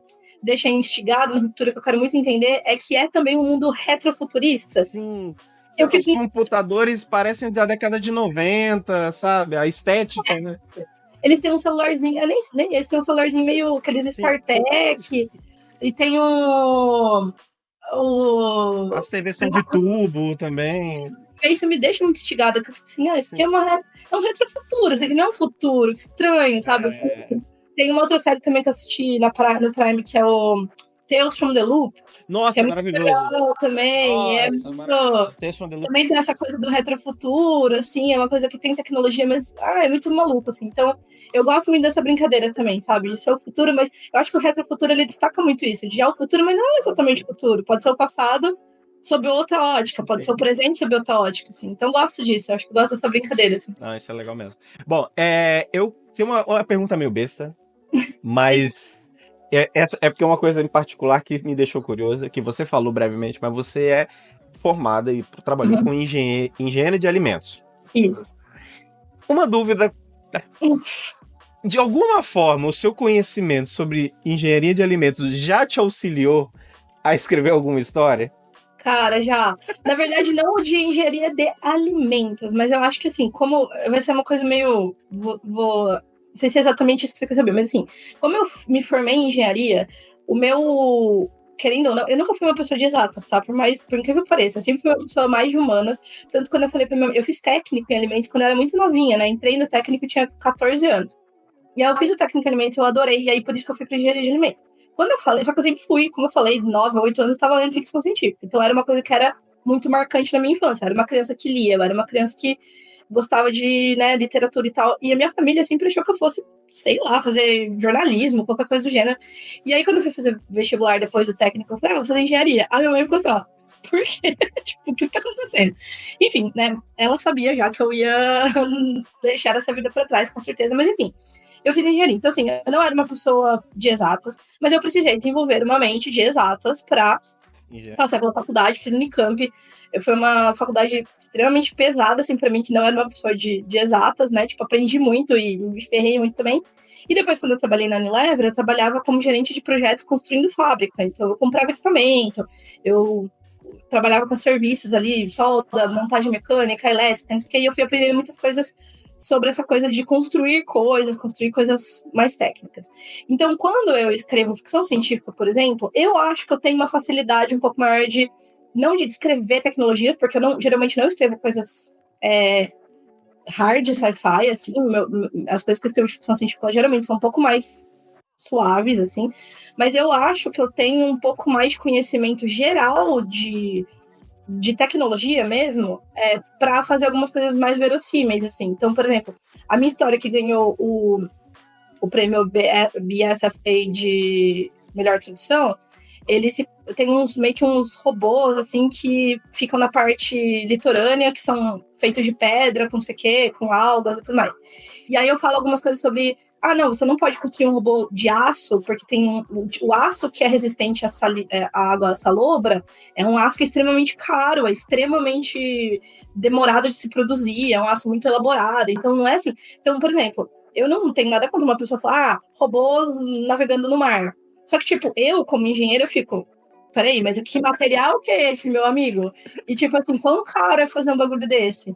deixa instigado no Ruptura, que eu quero muito entender, é que é também um mundo retrofuturista. Sim. Os computadores parecem da década de 90, sabe? A estética, né? Eles têm um celularzinho, eles têm um celularzinho meio aqueles StarTech, e tem as TVs são de tubo também. Isso me deixa muito instigada, que eu fico assim, isso aqui é um retrofuturo, isso aqui não é um futuro, que estranho, sabe? Tem uma outra série também que eu assisti no Prime, que é o Tales from the Loop. Nossa, é maravilhoso. Legal também. Também tem essa coisa do retrofuturo, assim, é uma coisa que tem tecnologia, mas é muito maluco, assim. Então, eu gosto muito dessa brincadeira também, sabe? De ser o futuro, mas eu acho que o retrofuturo, ele destaca muito isso, de o futuro, mas não é exatamente o futuro. Pode ser o passado sob outra ótica, pode ser o presente sob outra ótica, assim. Então, eu gosto disso, eu acho que eu gosto dessa brincadeira, assim. Isso é legal mesmo. Bom, eu tenho uma pergunta meio besta, mas essa é porque é uma coisa em particular que me deixou curiosa, que você falou brevemente, mas você é formada e trabalhou com engenheiro de alimentos. Isso. Uma dúvida. De alguma forma, o seu conhecimento sobre engenharia de alimentos já te auxiliou a escrever alguma história? Cara, já. Na verdade, não de engenharia de alimentos, mas eu acho que, assim, como vai ser uma coisa meio... Não sei se é exatamente isso que você quer saber, mas, assim, como eu me formei em engenharia, o meu... Querendo ou não, eu nunca fui uma pessoa de exatas, tá? Por incrível que pareça, eu sempre fui uma pessoa mais de humanas. Tanto quando eu falei pra minha mãe, eu fiz técnico em alimentos quando eu era muito novinha, né? Entrei no técnico e tinha 14 anos. E aí eu fiz o técnico em alimentos, eu adorei, e aí por isso que eu fui pra engenharia de alimentos. Quando eu falei, só que eu sempre fui, como eu falei, 9 ou 8 anos, eu estava lendo ficção científica. Então era uma coisa que era muito marcante na minha infância. Eu era uma criança que lia, eu era uma criança que gostava de, né, literatura e tal. E a minha família sempre achou que eu fosse, sei lá, fazer jornalismo, qualquer coisa do gênero. E aí quando eu fui fazer vestibular depois do técnico, eu falei, vou fazer engenharia. A minha mãe ficou assim, ó, por quê? Tipo, o que tá acontecendo? Enfim, né, ela sabia já que eu ia deixar essa vida pra trás, com certeza, mas enfim. Eu fiz engenharia. Então, assim, eu não era uma pessoa de exatas, mas eu precisei desenvolver uma mente de exatas para passar pela faculdade. Fiz Unicamp. Foi uma faculdade extremamente pesada, assim, para mim, que não era uma pessoa de exatas, né? Tipo, aprendi muito e me ferrei muito também. E depois, quando eu trabalhei na Unilever, eu trabalhava como gerente de projetos construindo fábrica. Então, eu comprava equipamento, eu trabalhava com serviços ali, solda, montagem mecânica, elétrica, não sei o que, e eu fui aprendendo muitas coisas sobre essa coisa de construir coisas mais técnicas. Então, quando eu escrevo ficção científica, por exemplo, eu acho que eu tenho uma facilidade um pouco maior de não de descrever tecnologias, porque eu geralmente não escrevo coisas hard sci-fi, assim, as coisas que eu escrevo de ficção científica geralmente são um pouco mais suaves, assim, mas eu acho que eu tenho um pouco mais de conhecimento geral de tecnologia mesmo, para fazer algumas coisas mais verossímeis, assim. Então, por exemplo, a minha história que ganhou o prêmio BSFA de melhor tradução, tem meio que uns robôs, assim, que ficam na parte litorânea, que são feitos de pedra, com não sei o quê, com algas e tudo mais. E aí eu falo algumas coisas sobre não, você não pode construir um robô de aço, porque tem o aço que é resistente à água salobra, é um aço que é extremamente caro, é extremamente demorado de se produzir, é um aço muito elaborado, então não é assim. Então, por exemplo, eu não tenho nada contra uma pessoa falar, robôs navegando no mar. Só que, tipo, eu, como engenheiro, eu fico, peraí, mas que material que é esse, meu amigo? E, tipo assim, quão caro é fazer um bagulho desse?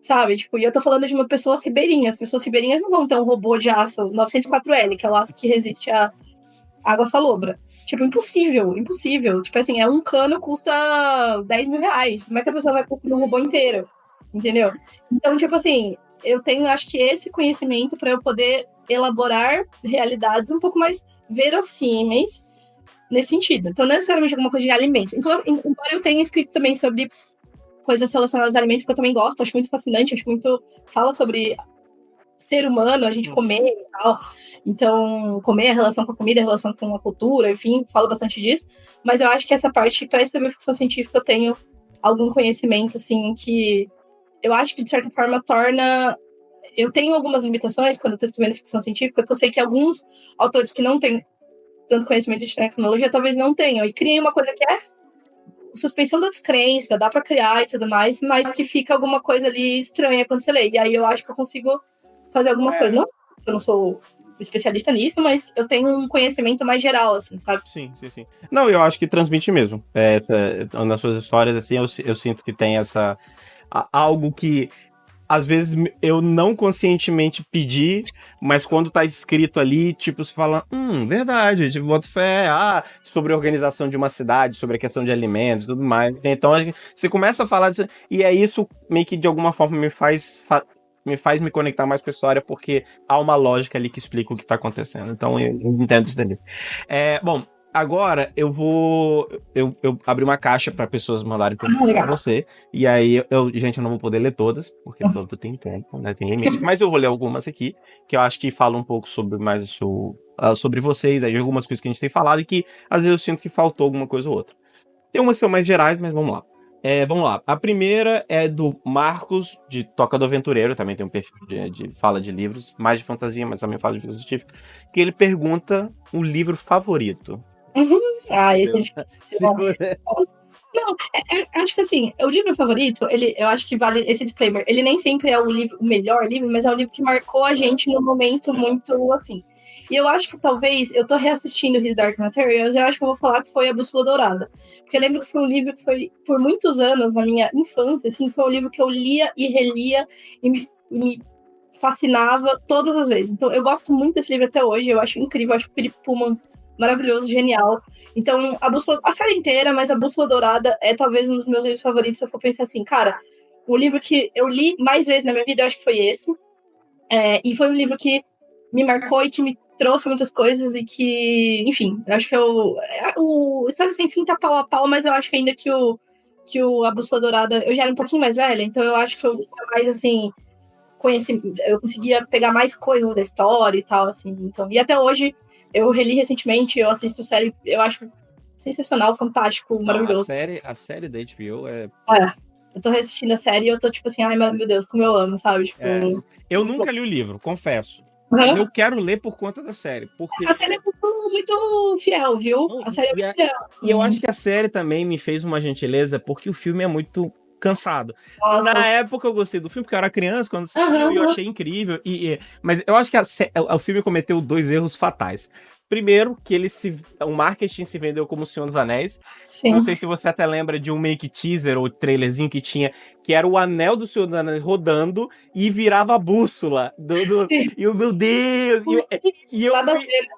Sabe? Tipo, e eu tô falando de uma pessoas ribeirinhas. Pessoas ribeirinhas não vão ter um robô de aço 904L, que é o aço que resiste à água salobra. Tipo, impossível, impossível. Tipo assim, um cano custa 10 mil reais. Como é que a pessoa vai construir um robô inteiro? Entendeu? Então, tipo assim, eu tenho, acho que esse conhecimento para eu poder elaborar realidades um pouco mais verossímeis nesse sentido. Então, não necessariamente alguma coisa de alimentos. Embora eu tenha escrito também sobre coisas relacionadas a alimentos, que eu também gosto, acho muito fascinante, fala sobre ser humano, a gente comer e tal. Então, comer, a relação com a comida, a relação com a cultura, enfim, fala bastante disso. Mas eu acho que essa parte, para escrever ficção científica, eu tenho algum conhecimento, assim, que eu acho que, de certa forma, torna... Eu tenho algumas limitações quando eu estou escrevendo ficção científica, porque eu sei que alguns autores que não têm tanto conhecimento de tecnologia talvez não tenham. E criem uma coisa que suspensão da descrença, dá para criar e tudo mais, mas que fica alguma coisa ali estranha quando você lê. E aí eu acho que eu consigo fazer algumas coisas. Não, eu não sou especialista nisso, mas eu tenho um conhecimento mais geral, assim, sabe? Sim. Não, eu acho que transmite mesmo. Nas suas histórias, assim, eu sinto que tem algo que às vezes eu não conscientemente pedi, mas quando tá escrito ali, tipo, você fala, verdade, tipo, boto fé, sobre a organização de uma cidade, sobre a questão de alimentos e tudo mais. Então, você começa a falar disso, e é isso meio que de alguma forma me faz me conectar mais com a história, porque há uma lógica ali que explica o que tá acontecendo. Então, eu entendo isso dali. Bom, agora eu vou. Eu abri uma caixa para pessoas mandarem perguntas pra você. E aí, gente, eu não vou poder ler todas, porque todo tem tempo, né? Tem limite. Mas eu vou ler algumas aqui, que eu acho que falam um pouco sobre mais sobre você e de algumas coisas que a gente tem falado, e que às vezes eu sinto que faltou alguma coisa ou outra. Tem umas que são mais gerais, mas vamos lá. Vamos lá. A primeira é do Marcos, de Toca do Aventureiro, também tem um perfil de fala de livros, mais de fantasia, mas também fala de ficção científica, que ele pergunta um livro favorito. Esse é difícil. Não, acho que assim, o livro favorito, eu acho que vale esse disclaimer, ele nem sempre é o melhor livro, mas é um livro que marcou a gente num momento muito assim. E eu acho que talvez, eu tô reassistindo His Dark Materials, eu acho que eu vou falar que foi A Bússola Dourada. Porque eu lembro que foi um livro que foi, por muitos anos, na minha infância, assim, foi um livro que eu lia e relia e me fascinava todas as vezes. Então, eu gosto muito desse livro até hoje, eu acho incrível, eu acho que o Philip Pullman maravilhoso, genial. Então, a série inteira, mas A Bússola Dourada é talvez um dos meus livros favoritos, se eu for pensar assim, cara, o livro que eu li mais vezes na minha vida, eu acho que foi esse. E foi um livro que me marcou e que me trouxe muitas coisas e que, enfim, eu acho que o História Sem Fim tá pau a pau, mas eu acho que ainda que A Bússola Dourada, eu já era um pouquinho mais velha, então eu acho que eu tinha mais, assim, eu conseguia pegar mais coisas da história e tal, assim, então, e até hoje, eu reli recentemente, eu assisto série, eu acho sensacional, fantástico, maravilhoso. A série da HBO eu tô reassistindo a série e eu tô tipo assim, ai meu Deus, como eu amo, sabe? Tipo, eu nunca li o livro, confesso. Mas eu quero ler por conta da série. Porque... A série é muito fiel, viu? A série é muito fiel. E eu acho que a série também me fez uma gentileza, porque o filme é muito cansado. Nossa. Na época eu gostei do filme, porque eu era criança, quando saiu, e eu achei incrível. Mas eu acho que o filme cometeu 2 erros fatais. Primeiro, que o marketing se vendeu como O Senhor dos Anéis. Sim. Não sei se você até lembra de um make teaser ou trailerzinho que tinha que era o anel do Senhor dos Anéis rodando e virava a bússola. E o meu Deus!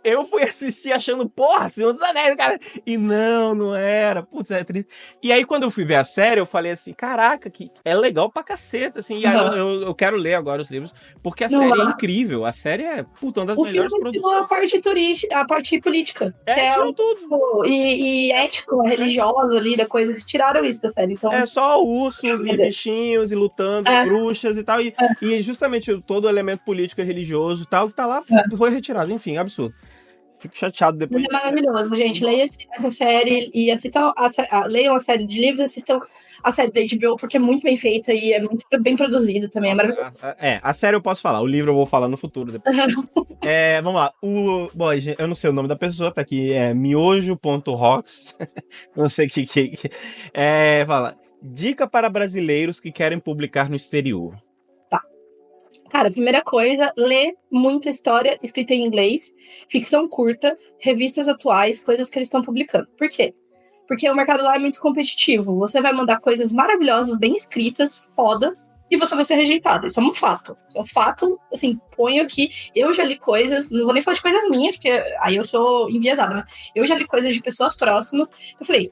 Eu fui assistir achando, porra, Senhor dos Anéis, cara. E não era. Putz, é triste. E aí, quando eu fui ver a série, eu falei assim, caraca, que é legal pra caceta, assim. E aí eu quero ler agora os livros, porque a série é incrível. A série é, puta, uma das melhores produções. Tirou a parte turística, a parte política. Tirou tudo. E ético, religiosa ali da coisa. Eles tiraram isso da série. Então... É só ursos e bichinhos e lutando, bruxas e tal. E justamente todo o elemento político e religioso e tal que tá lá foi retirado. Enfim, absurdo. Fico chateado depois. Mas é maravilhoso, gente. Leia essa série e assistam leiam a série de livros, assistam a série da HBO, porque é muito bem feita e é muito bem produzido também. É maravilhoso. A série eu posso falar, o livro eu vou falar no futuro depois. Vamos lá. Bom, eu não sei o nome da pessoa, tá aqui, é miojo.rocks. Não sei o que. Fala. Dica para brasileiros que querem publicar no exterior. Cara, primeira coisa, lê muita história escrita em inglês, ficção curta, revistas atuais, coisas que eles estão publicando. Por quê? Porque o mercado lá é muito competitivo. Você vai mandar coisas maravilhosas, bem escritas, foda, e você vai ser rejeitado. Isso é um fato. É um fato, assim, ponho aqui. Eu já li coisas, não vou nem falar de coisas minhas, porque aí eu sou enviesada, mas eu já li coisas de pessoas próximas. Eu falei,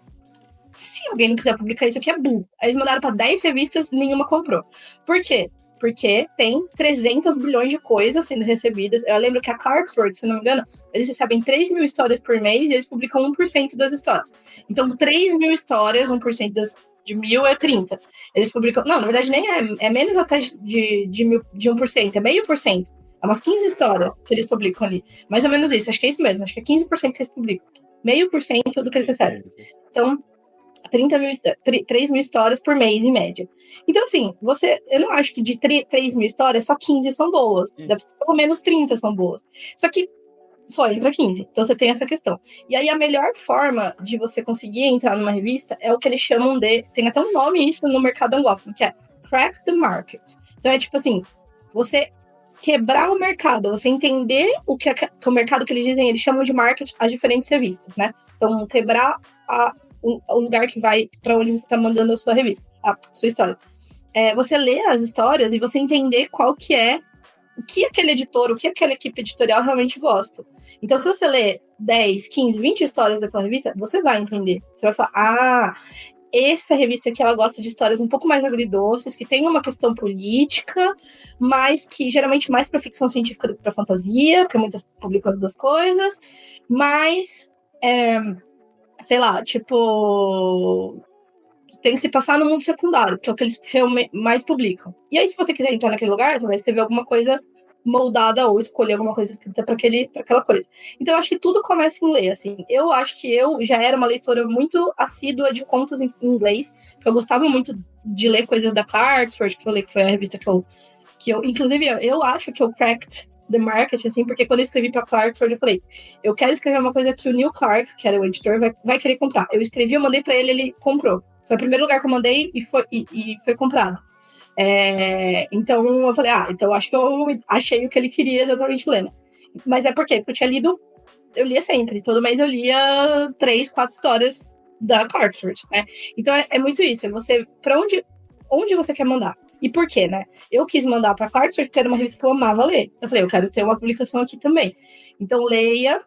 se alguém não quiser publicar isso aqui, é burro. Aí eles mandaram para 10 revistas, nenhuma comprou. Por quê? Porque tem 300 bilhões de coisas sendo recebidas. Eu lembro que a Clarksworth, se não me engano, eles recebem 3 mil histórias por mês e eles publicam 1% das histórias. Então, 3 mil histórias, 1% de 1.000 é 30. Eles publicam... Não, na verdade, nem é menos até de 1%, é 0,5%. É umas 15 histórias que eles publicam ali. Mais ou menos isso, acho que é isso mesmo. Acho que é 15% que eles publicam. 0,5% do que eles recebem. Então... 3 mil histórias por mês, em média. Então, assim, eu não acho que de 3 mil histórias, só 15 são boas. Pelo menos 30 são boas. Só que só entra 15. Então, você tem essa questão. E aí, a melhor forma de você conseguir entrar numa revista é o que eles chamam de... Tem até um nome isso no mercado anglófono, que é Crack the Market. Então, é tipo assim, você quebrar o mercado, você entender o que o mercado que eles dizem, eles chamam de market as diferentes revistas, né? Então, quebrar o lugar que vai para onde você está mandando a sua revista, a sua história. Você lê as histórias e você entender qual que é, o que aquele editor, o que aquela equipe editorial realmente gosta. Então, se você lê 10, 15, 20 histórias daquela revista, você vai entender. Você vai falar, essa revista aqui, ela gosta de histórias um pouco mais agridoces, que tem uma questão política, mas que geralmente mais para ficção científica do que para fantasia, porque muitas publicam as duas coisas, mas... sei lá, tipo, tem que se passar no mundo secundário, que é o que eles mais publicam. E aí, se você quiser entrar naquele lugar, você vai escrever alguma coisa moldada ou escolher alguma coisa escrita para aquela coisa. Então, eu acho que tudo começa em ler, assim. Eu acho que eu já era uma leitora muito assídua de contos em inglês, porque eu gostava muito de ler coisas da Clarksworth, que eu falei que foi a revista que eu inclusive, eu acho que eu cracked the market, assim, porque quando eu escrevi pra Clarksworth, eu falei, eu quero escrever uma coisa que o Neil Clark, que era o editor, vai querer comprar. Eu escrevi, eu mandei pra ele comprou. Foi o primeiro lugar que eu mandei e foi comprado. Então eu falei, então acho que eu achei o que ele queria exatamente ler, né? Mas é por quê? Porque eu tinha lido, eu lia sempre, todo mês eu lia 3, 4 histórias da Clarksworth, né? Então é muito isso, você, pra onde você quer mandar? E por quê, né? Eu quis mandar pra Clarksworth porque era uma revista que eu amava ler. Eu falei, eu quero ter uma publicação aqui também. Então, leia,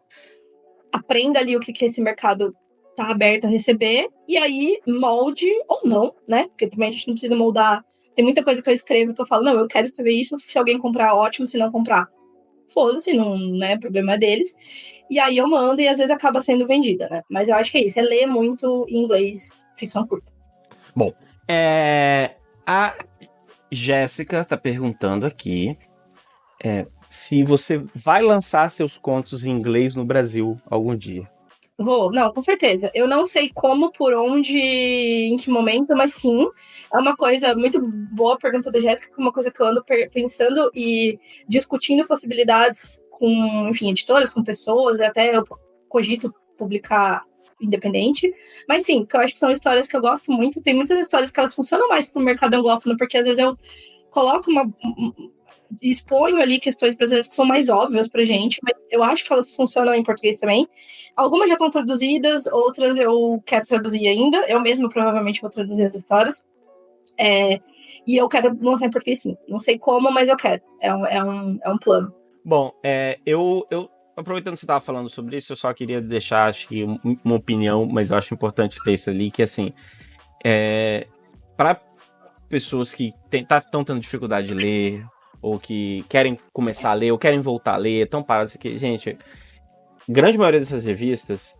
aprenda ali o que esse mercado tá aberto a receber, e aí molde, ou não, né? Porque também a gente não precisa moldar. Tem muita coisa que eu escrevo que eu falo, não, eu quero escrever isso, se alguém comprar, ótimo, se não comprar, foda-se, não, né? Problema deles. E aí eu mando e às vezes acaba sendo vendida, né? Mas eu acho que é isso, é ler muito em inglês, ficção curta. Bom, a Jéssica tá perguntando aqui se você vai lançar seus contos em inglês no Brasil algum dia. Vou, não, com certeza. Eu não sei como, por onde, em que momento, mas sim, é uma coisa muito boa a pergunta da Jéssica, uma coisa que eu ando pensando e discutindo possibilidades com, enfim, editoras, com pessoas, até eu cogito publicar independente, mas sim, porque eu acho que são histórias que eu gosto muito, tem muitas histórias que elas funcionam mais pro mercado anglófono, porque às vezes eu coloco exponho ali questões brasileiras que são mais óbvias pra gente, mas eu acho que elas funcionam em português também. Algumas já estão traduzidas, outras eu quero traduzir ainda. Eu mesmo provavelmente vou traduzir as histórias. E eu quero lançar em português sim. Não sei como, mas eu quero. É um plano. Bom, eu aproveitando que você estava falando sobre isso, eu só queria deixar, acho que, uma opinião, mas eu acho importante ter isso ali, que assim, para pessoas que estão tendo dificuldade de ler, ou que querem começar a ler, ou querem voltar a ler, estão parados aqui, gente, grande maioria dessas revistas,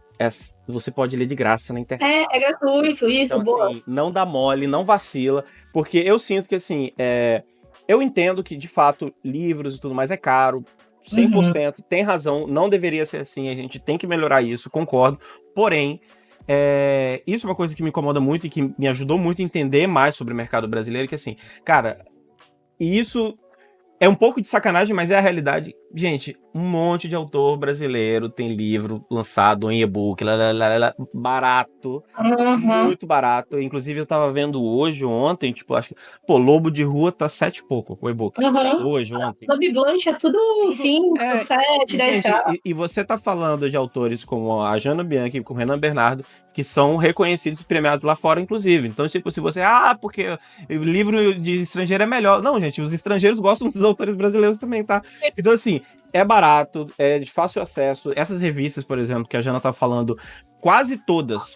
você pode ler de graça na internet. É gratuito, isso, Então, boa. assim, não dá mole, não vacila, porque eu sinto que, assim, eu entendo que, de fato, livros e tudo mais é caro, 100%, tem razão, não deveria ser assim, a gente tem que melhorar isso, concordo, porém, isso é uma coisa que me incomoda muito e que me ajudou muito a entender mais sobre o mercado brasileiro, que, assim, cara, isso é um pouco de sacanagem, mas é a realidade. Gente, um monte de autor brasileiro tem livro lançado em e-book, barato, muito barato. Inclusive, eu tava vendo hoje, ontem, tipo, acho que, pô, Lobo de Rua tá 7 e pouco o e-book. Hoje, ontem. Love Blanche é tudo 5, 7, 10 Gente, reais. e você tá falando de autores como a Jana Bianchi e com o Renan Bernardo, que são reconhecidos e premiados lá fora, inclusive. Então, tipo, se você, porque o livro de estrangeiro é melhor. Não, gente, os estrangeiros gostam dos autores brasileiros também, tá? Então, assim, é barato, é de fácil acesso. Essas revistas, por exemplo, que a Jana tá falando, quase todas,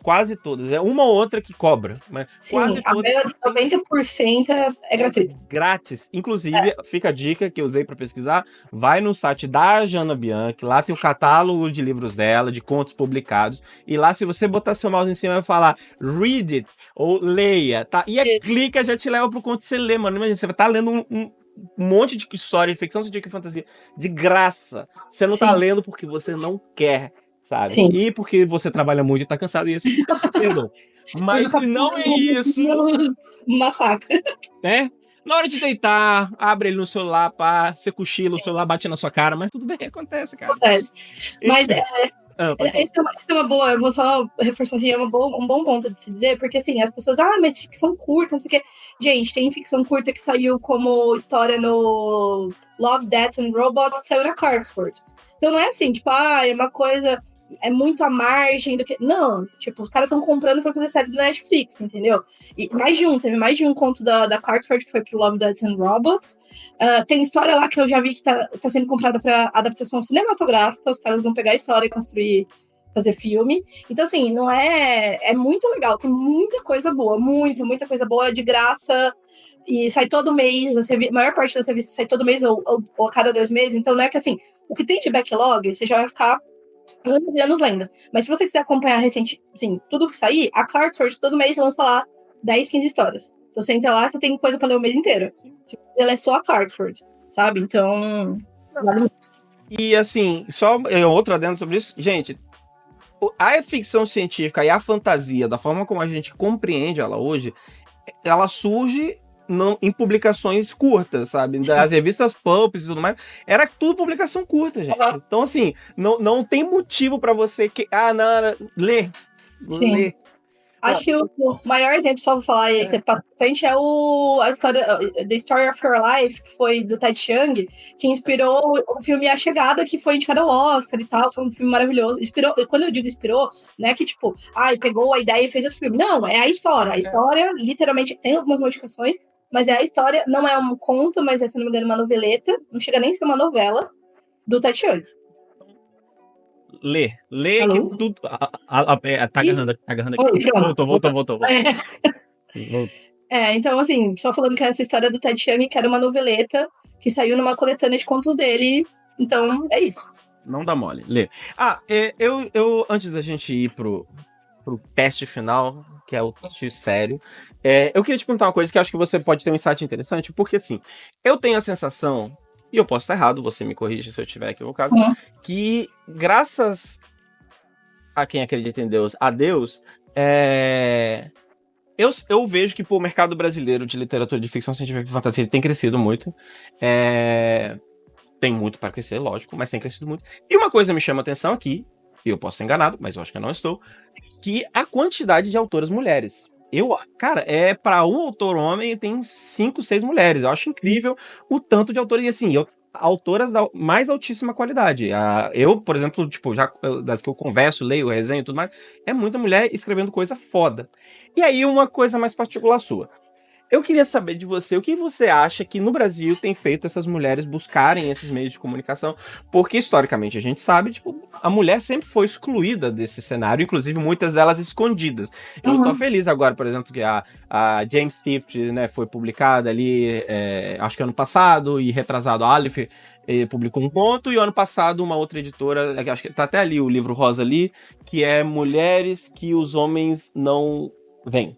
é uma ou outra que cobra, mas Sim, quase a todas maioria, 90% é gratuito. grátis. Inclusive, fica a dica que eu usei para pesquisar, vai no site da Jana Bianchi, lá tem o catálogo de livros dela, de contos publicados, e lá se você botar seu mouse em cima vai falar read it, ou leia, tá? E a clica já te leva pro conto que você lê, mano. Imagina, você vai estar lendo um monte de história, de ficção científica e fantasia, de graça. Você não tá lendo porque você não quer, sabe? Sim. E porque você trabalha muito e tá cansado, e isso, perdão. Mas se não é isso... Massacre. Né? Na hora de deitar, abre ele no celular, pá, você cochila, o celular bate na sua cara, mas tudo bem, acontece, cara. Acontece. Mas Isso é uma boa, eu vou só reforçar aqui, um bom ponto de se dizer, porque assim, as pessoas, mas ficção curta, não sei o quê. Gente, tem ficção curta que saiu como história no Love, Death and Robots, que saiu na Clarksford. Então não é assim, tipo, é uma coisa, é muito à margem do que. Não, tipo, os caras estão comprando pra fazer série do Netflix, entendeu? E teve mais de um conto da Clarksford que foi pro Love, Death and Robots. Tem história lá que eu já vi que tá sendo comprada pra adaptação cinematográfica, os caras vão pegar a história e construir, fazer filme. Então, assim, não é muito legal, tem muita coisa boa, muita coisa boa, de graça, e sai todo mês, a maior parte das revistas sai todo mês ou a cada 2 meses, então não é que assim, o que tem de backlog, você já vai ficar anos e anos lendo. Mas se você quiser acompanhar recente, assim, tudo que sair, a Clarksford todo mês lança lá 10, 15 histórias. Então você entra lá, você tem coisa pra ler o mês inteiro. Ela é só a Clarksford, sabe? Então, vale muito. E assim, só outro adendo sobre isso, gente, a ficção científica e a fantasia, da forma como a gente compreende ela hoje, ela surge em publicações curtas, sabe? Das revistas pulps e tudo mais, era tudo publicação curta, gente. Então, assim, não tem motivo pra você ler. Acho que o maior exemplo, só vou falar e você passa pra frente, é a história The Story of Her Life, que foi do Ted Chiang, que inspirou o filme A Chegada, que foi indicado ao Oscar e tal, foi um filme maravilhoso. Inspirou, quando eu digo inspirou, não é que tipo, pegou a ideia e fez outro filme. Não, é a história. A história, literalmente, tem algumas modificações, mas é a história, não é um conto, mas é, se não me engano, uma noveleta, não chega nem a ser uma novela, do Ted Chiang. Lê que tudo. Tá agarrando aqui. Oi, Voltou. Então, assim, só falando que essa história do Ted Chiang, que era uma noveleta que saiu numa coletânea de contos dele. Então, é isso. Não dá mole. Lê. Eu antes da gente ir pro teste final, que é o teste sério, eu queria te perguntar uma coisa que acho que você pode ter um insight interessante, porque assim, eu tenho a sensação, e eu posso estar errado, você me corrige se eu estiver equivocado, que graças a quem acredita em Deus, a Deus, eu vejo que o mercado brasileiro de literatura de ficção científica e fantasia tem crescido muito. Tem muito para crescer, lógico, mas tem crescido muito. E uma coisa me chama a atenção aqui, e eu posso estar enganado, mas eu acho que eu não estou, que a quantidade de autoras mulheres. Cara, para um autor homem tem 5, 6 mulheres. Eu acho incrível o tanto de autores. E assim, autoras da mais altíssima qualidade. Eu, por exemplo, tipo, das que eu converso, leio, resenho e tudo mais, é muita mulher escrevendo coisa foda. E aí, uma coisa mais particular sua. Eu queria saber de você, o que você acha que no Brasil tem feito essas mulheres buscarem esses meios de comunicação? Porque, historicamente, a gente sabe, tipo, a mulher sempre foi excluída desse cenário, inclusive muitas delas escondidas. Eu tô feliz agora, por exemplo, que a James Stipt, né, foi publicada ali, acho que ano passado, e retrasado a Aleph publicou um conto, e ano passado uma outra editora, acho que tá até ali o livro rosa ali, que é Mulheres que os Homens Não Veem.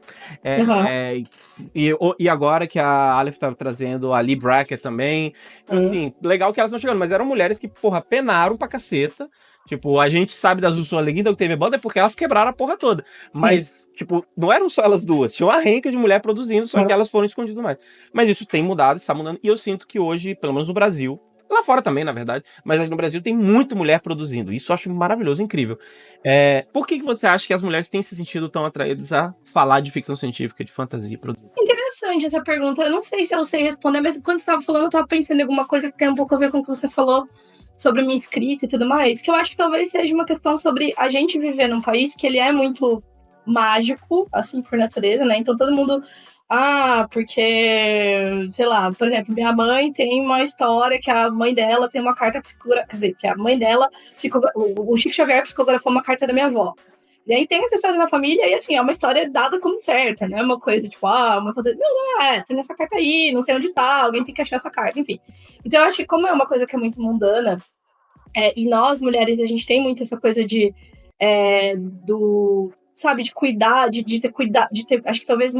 E agora que a Aleph tá trazendo a Lee Brackett também. Enfim, legal que elas estão chegando, mas eram mulheres que, porra, penaram pra caceta. Tipo, a gente sabe das Ursula Le Guin, da Octavia Butler, porque elas quebraram a porra toda. Mas, tipo, não eram só elas duas. Tinha uma renca de mulher produzindo, só que elas foram escondidas mais. Mas isso tem mudado, está mudando. E eu sinto que hoje, pelo menos no Brasil, lá fora também, na verdade, mas aqui no Brasil tem muita mulher produzindo. Isso eu acho maravilhoso, incrível. Por que você acha que as mulheres têm se sentido tão atraídas a falar de ficção científica, de fantasia e produzir? Interessante essa pergunta. Eu não sei se eu sei responder, mas quando você estava falando, eu estava pensando em alguma coisa que tem um pouco a ver com o que você falou sobre minha escrita e tudo mais, que eu acho que talvez seja uma questão sobre a gente viver num país que ele é muito mágico, assim, por natureza, né? Então todo mundo... porque, sei lá, por exemplo, minha mãe tem uma história que a mãe dela tem uma carta psicografada, quer dizer, que a mãe dela, o Chico Xavier psicografou uma carta da minha avó. E aí tem essa história na família e, assim, é uma história dada como certa, não é uma coisa, tipo, uma fantasia. Não, tem essa carta aí, não sei onde tá, alguém tem que achar essa carta, enfim. Então eu acho que como é uma coisa que é muito mundana, e nós, mulheres, a gente tem muito essa coisa de, sabe, de cuidar, de ter cuidado, de ter, acho que talvez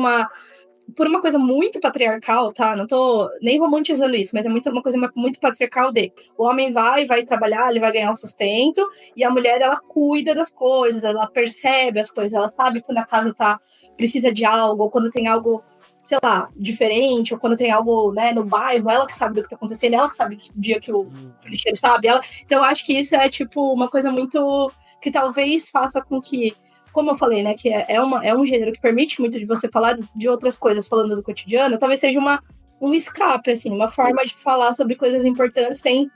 por uma coisa muito patriarcal, tá? Não tô nem romantizando isso, mas é uma coisa muito patriarcal de o homem vai trabalhar, ele vai ganhar o sustento, e a mulher, ela cuida das coisas, ela percebe as coisas, ela sabe quando a casa precisa de algo, ou quando tem algo, sei lá, diferente, ou quando tem algo, né, no bairro, ela que sabe do que tá acontecendo, ela que sabe o dia que o lixeiro sabe, então eu acho que isso é, tipo, uma coisa muito, que talvez faça com que, como eu falei, né, que é um gênero que permite muito de você falar de outras coisas falando do cotidiano, talvez seja um escape, assim, uma forma de falar sobre coisas importantes sem...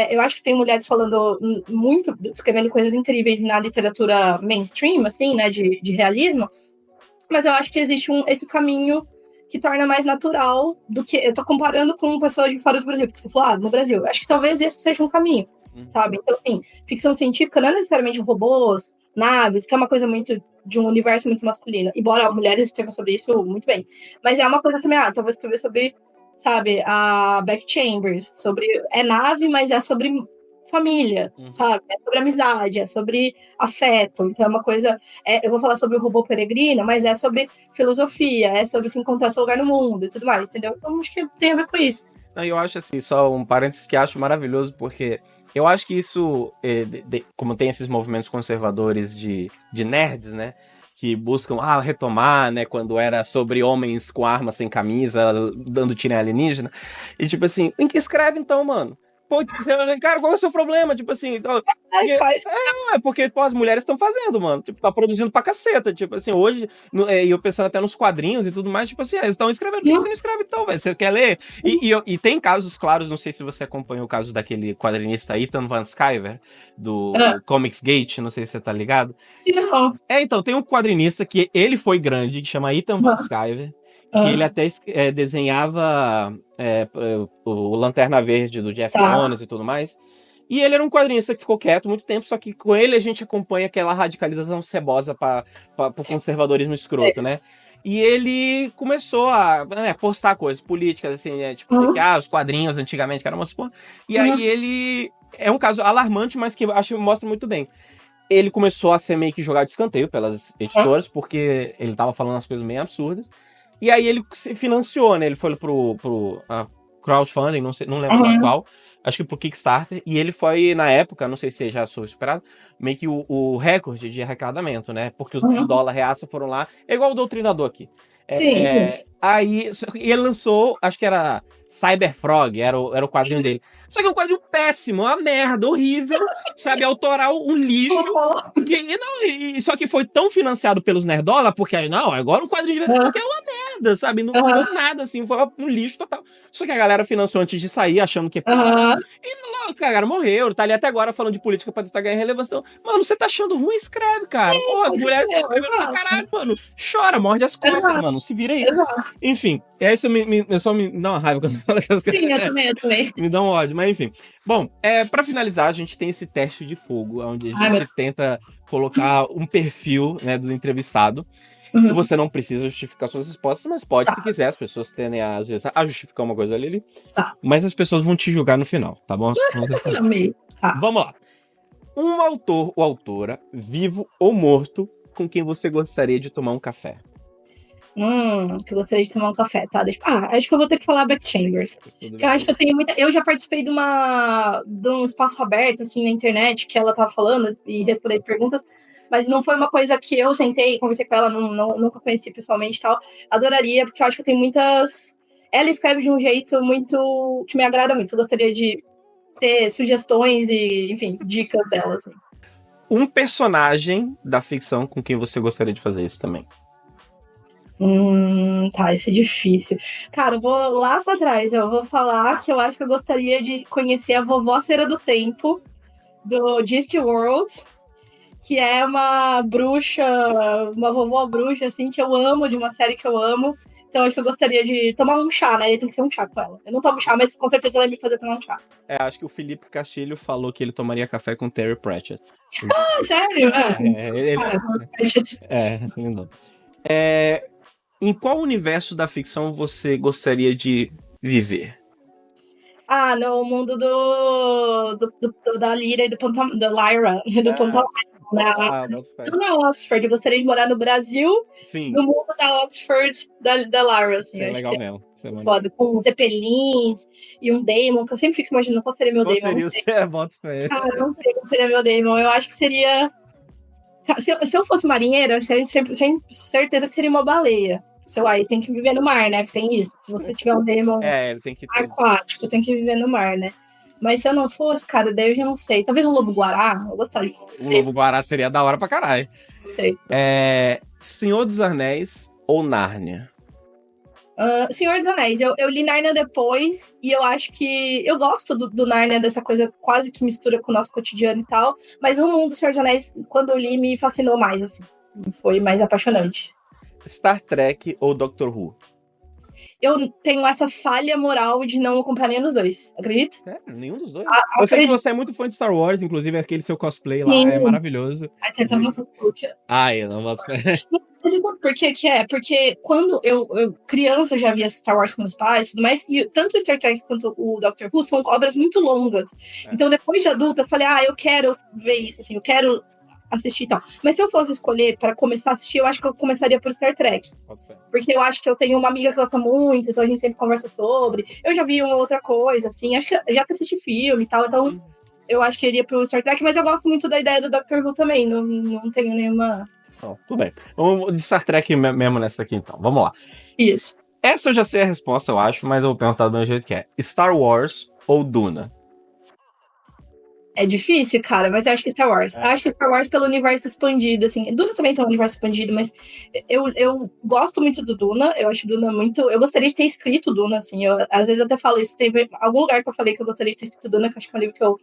eu acho que tem mulheres falando muito, escrevendo coisas incríveis na literatura mainstream, assim, né, de realismo, mas eu acho que existe esse caminho que torna mais natural do que... Eu tô comparando com pessoas de fora do Brasil, porque você falou, no Brasil. Eu acho que talvez esse seja um caminho, sabe? Então, assim, ficção científica não é necessariamente robôs, naves, que é uma coisa muito de um universo muito masculino. Embora mulheres escrevam sobre isso muito bem. Mas é uma coisa também, talvez escrever sobre, sabe, a Beck Chambers, sobre... É nave, mas é sobre família, sabe? É sobre amizade, é sobre afeto. Então é uma coisa... eu vou falar sobre o robô peregrino, mas é sobre filosofia, é sobre se encontrar seu lugar no mundo e tudo mais, entendeu? Então acho que tem a ver com isso. Não, eu acho assim, só um parênteses que acho maravilhoso, porque eu acho que isso, como tem esses movimentos conservadores de nerds, né, que buscam retomar, né, quando era sobre homens com armas sem camisa, dando tiro em alienígena, e tipo assim, escreve então, mano. Pô, cara, qual é o seu problema? Tipo assim, então, porque pô, as mulheres estão fazendo, mano. Tipo, tá produzindo pra caceta. Tipo assim, hoje, e eu pensando até nos quadrinhos e tudo mais, tipo assim, eles estão escrevendo. Por que você não escreve então, velho? Você quer ler? E tem casos claros, não sei se você acompanhou o caso daquele quadrinista Ethan Van Sciver, do Comics Gate, não sei se você tá ligado. Não. Então, tem um quadrinista que ele foi grande, que chama Ethan Van Sciver, que ele até desenhava o Lanterna Verde do Jeff Jones e tudo mais. E ele era um quadrinista que ficou quieto muito tempo, só que com ele a gente acompanha aquela radicalização cebosa para o conservadorismo escroto, né? E ele começou a postar coisas políticas, assim, tipo, que os quadrinhos antigamente, que eram umas porra. E aí ele... É um caso alarmante, mas que eu acho que mostra muito bem. Ele começou a ser meio que jogado de escanteio pelas editoras, porque ele tava falando umas coisas meio absurdas. E aí ele se financiou, né? Ele foi pro crowdfunding, não lembro qual. Acho que pro Kickstarter. E ele foi, na época, não sei se já sou superado, meio que o recorde de arrecadamento, né? Porque os dólar reaça foram lá. É igual o Doutrinador aqui. Aí ele lançou, acho que era Cyberfrog, era o quadrinho dele. Só que é um quadrinho péssimo, uma merda, horrível, sabe? Autoral, um lixo. Só que foi tão financiado pelos Nerdola, porque não, agora o quadrinho de verdade é uma nada, sabe? Não mudou nada, assim, foi um lixo total. Só que a galera financiou antes de sair, achando que... E, cara, morreu, tá ali até agora falando de política pra tentar ganhar relevância. Então, mano, você tá achando ruim? Escreve, cara. Pô, as mulheres estão escrevendo pra caralho, mano. Chora, morde as costas, mano. Se vira aí. Enfim, isso só me dá uma raiva quando eu falo essas coisas. Sim, eu também. Me dá um ódio, mas enfim. Bom, pra finalizar, a gente tem esse teste de fogo, onde a gente tenta colocar um perfil, né, do entrevistado. E você não precisa justificar suas respostas, mas pode, se quiser, as pessoas tendem, às vezes, a justificar uma coisa ali. Mas as pessoas vão te julgar no final, tá bom? Amei. Vamos lá. Um autor ou autora, vivo ou morto, com quem você gostaria de tomar um café? Que eu gostaria de tomar um café, tá? Acho que eu vou ter que falar Beck Chambers. Eu acho que eu tenho muita... Eu já participei de um espaço aberto, assim, na internet, que ela tava falando e respondendo perguntas, mas não foi uma coisa que eu sentei, conversei com ela, nunca conheci pessoalmente e tal. Adoraria, porque eu acho que eu tenho muitas... Ela escreve de um jeito muito... que me agrada muito. Eu gostaria de ter sugestões e, enfim, dicas dela, assim. Um personagem da ficção com quem você gostaria de fazer isso também? Tá, isso é difícil. Cara, eu vou lá pra trás. Eu vou falar que eu acho que eu gostaria de conhecer a vovó Cera do Tempo, do Discworld, que é uma bruxa, uma vovó bruxa, assim, que eu amo, de uma série que eu amo. Então, acho que eu gostaria de tomar um chá, né? Tem que ser um chá com ela. Eu não tomo chá, mas com certeza ela ia me fazer tomar um chá. Acho que o Felipe Castilho falou que ele tomaria café com Terry Pratchett. Sério? Lindo. Em qual universo da ficção você gostaria de viver? No mundo da Lyra e do Lyra, do Pantalão. Na Oxford, eu gostaria de morar no Brasil, Sim. no mundo da Oxford, da Lyra, assim. Isso é legal mesmo. Foda, com zeppelins e um Daemon, que eu sempre fico imaginando qual seria meu Daemon. Qual seria o seu? Bota fé. Cara, não sei qual seria meu Daemon. Eu acho que seria... Se eu fosse marinheira, eu seria sem certeza que seria uma baleia. Tem que viver no mar, né? Tem isso. Se você tiver um Daemon ele tem que ter... aquático, tem que viver no mar, né? Mas se eu não fosse, cara, daí eu já não sei. Talvez um lobo-guará, eu gostaria de um lobo-guará seria da hora pra caralho. Gostei. Senhor dos Anéis ou Nárnia? Senhor dos Anéis. Eu li Nárnia depois e eu acho que... Eu gosto do Nárnia, dessa coisa quase que mistura com o nosso cotidiano e tal. Mas o mundo do Senhor dos Anéis, quando eu li, me fascinou mais, assim. Foi mais apaixonante. Star Trek ou Doctor Who? Eu tenho essa falha moral de não acompanhar nenhum dos dois, acredita? Nenhum dos dois? Eu sei que você é muito fã de Star Wars, inclusive aquele seu cosplay lá é maravilhoso. Tenta muito puxa. Eu não posso... Mas por que que é? Porque quando eu criança, eu já via Star Wars com meus pais e tudo mais, e tanto o Star Trek quanto o Doctor Who são obras muito longas. Então, depois de adulta, eu falei, eu quero ver isso, assim, eu quero assistir e tal. Mas se eu fosse escolher para começar a assistir, eu acho que eu começaria por Star Trek. Porque eu acho que eu tenho uma amiga que gosta muito, então a gente sempre conversa sobre. Eu já vi uma outra coisa, assim, acho que já assisti filme e tal, então eu acho que eu iria pro Star Trek, mas eu gosto muito da ideia do Doctor Who também, não tenho nenhuma... Tudo bem. Vamos de Star Trek mesmo nessa aqui, então. Vamos lá. Isso. Essa eu já sei a resposta, eu acho, mas eu vou perguntar do meu jeito que é. Star Wars ou Duna? É difícil, cara, mas eu acho que Star Wars. Eu acho que Star Wars pelo universo expandido, assim. Duna também tem um universo expandido, mas eu gosto muito do Duna. Eu acho Duna muito... Eu gostaria de ter escrito Duna, assim. Às vezes eu até falo isso. Teve algum lugar que eu falei que eu gostaria de ter escrito Duna, que eu acho que é um livro que eu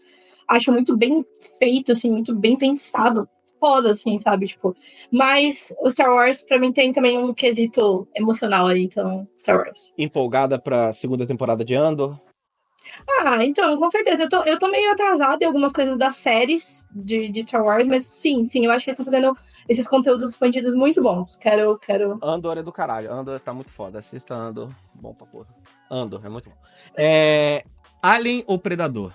acho muito bem feito, assim, muito bem pensado. Foda, assim, sabe? Tipo, mas o Star Wars, pra mim, tem também um quesito emocional aí, então, Star Wars. Empolgada pra segunda temporada de Andor? Então, com certeza. Eu tô meio atrasada em algumas coisas das séries de Star Wars, mas sim, eu acho que eles estão fazendo esses conteúdos expandidos muito bons. Quero... Andor é do caralho. Andor tá muito foda. Assista Andor. Bom pra porra. Andor é muito bom. Alien ou Predador?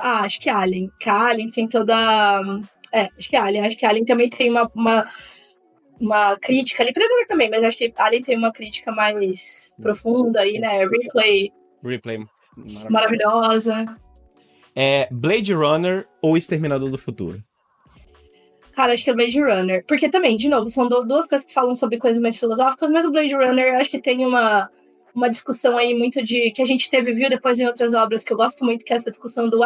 Acho que Alien. Que Alien tem toda... acho que Alien. Acho que Alien também tem uma crítica ali. Predador também, mas acho que Alien tem uma crítica mais profunda aí, né? Replay maravilhosa. Blade Runner ou Exterminador do Futuro? Cara, acho que é Blade Runner. Porque também, de novo, são duas coisas que falam sobre coisas mais filosóficas, mas o Blade Runner, acho que tem uma discussão aí muito que a gente viu depois em outras obras que eu gosto muito, que é essa discussão do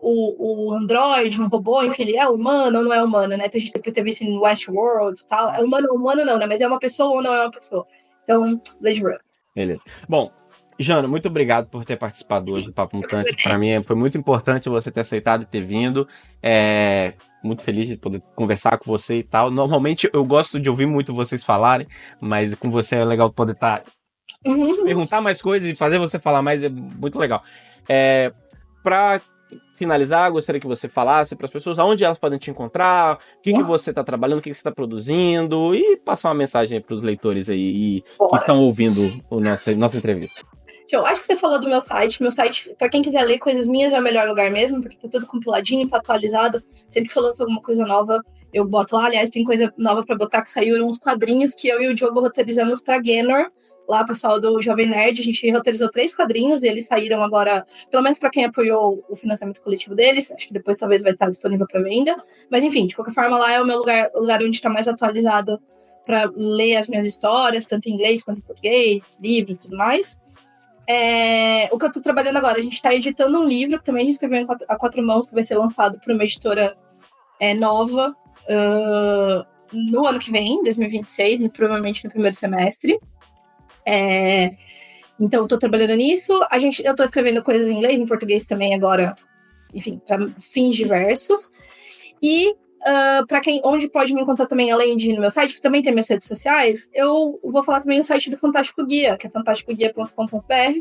o androide, um robô, enfim, ele é humano ou não é humano, né? Então a gente depois teve isso em Westworld e tal. É humano ou humano não, né? Mas é uma pessoa ou não é uma pessoa. Então, Blade Runner. Beleza. Bom, Jana, muito obrigado por ter participado hoje do Papo Mutante. Para mim foi muito importante você ter aceitado e ter vindo. Muito feliz de poder conversar com você e tal. Normalmente eu gosto de ouvir muito vocês falarem, mas com você é legal poder perguntar mais coisas e fazer você falar mais, é muito legal. Para finalizar, gostaria que você falasse para as pessoas aonde elas podem te encontrar, o que você está trabalhando, o que você está produzindo, e passar uma mensagem para os leitores aí que estão ouvindo nossa entrevista. Eu acho que você falou do meu site. Meu site, pra quem quiser ler coisas minhas, é o melhor lugar mesmo, porque tá tudo compiladinho, tá atualizado. Sempre que eu lanço alguma coisa nova, eu boto lá. Aliás, tem coisa nova pra botar, que saíram uns quadrinhos que eu e o Diogo roteirizamos pra Genor, lá, pessoal do Jovem Nerd. A gente roteirizou 3 quadrinhos e eles saíram agora, pelo menos pra quem apoiou o financiamento coletivo deles. Acho que depois talvez vai estar disponível pra venda. Mas enfim, de qualquer forma, lá é o meu lugar onde tá mais atualizado pra ler as minhas histórias, tanto em inglês quanto em português, livro e tudo mais. O que eu tô trabalhando agora, a gente tá editando um livro, que também a gente escreveu a 4 mãos, que vai ser lançado por uma editora nova no ano que vem, 2026, provavelmente no primeiro semestre. Então, eu tô trabalhando nisso. Eu tô escrevendo coisas em inglês, em português também agora, enfim, para fins diversos. E onde pode me encontrar também, além de no meu site, que também tem minhas redes sociais, eu vou falar também o site do Fantástico Guia, que é fantasticoguia.com.br,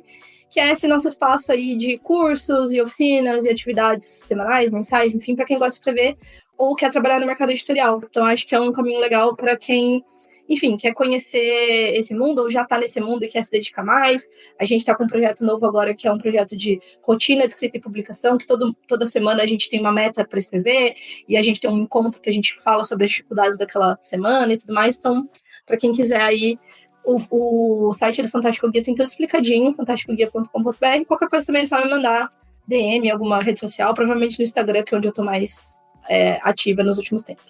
que é esse nosso espaço aí de cursos e oficinas e atividades semanais, mensais, enfim, para quem gosta de escrever ou quer trabalhar no mercado editorial. Então, acho que é um caminho legal para quem, enfim, quer conhecer esse mundo ou já está nesse mundo e quer se dedicar mais. A gente está com um projeto novo agora, que é um projeto de rotina de escrita e publicação, que toda semana a gente tem uma meta para escrever e a gente tem um encontro que a gente fala sobre as dificuldades daquela semana e tudo mais. Então, para quem quiser aí, o site do Fantástico Guia tem tudo explicadinho, fantasticoguia.com.br. Qualquer coisa também é só me mandar DM, alguma rede social, provavelmente no Instagram, que é onde eu tô mais ativa nos últimos tempos.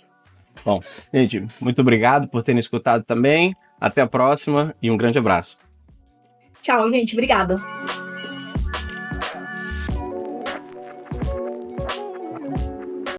Bom, gente, muito obrigado por terem escutado também. Até a próxima e um grande abraço. Tchau, gente. Obrigada.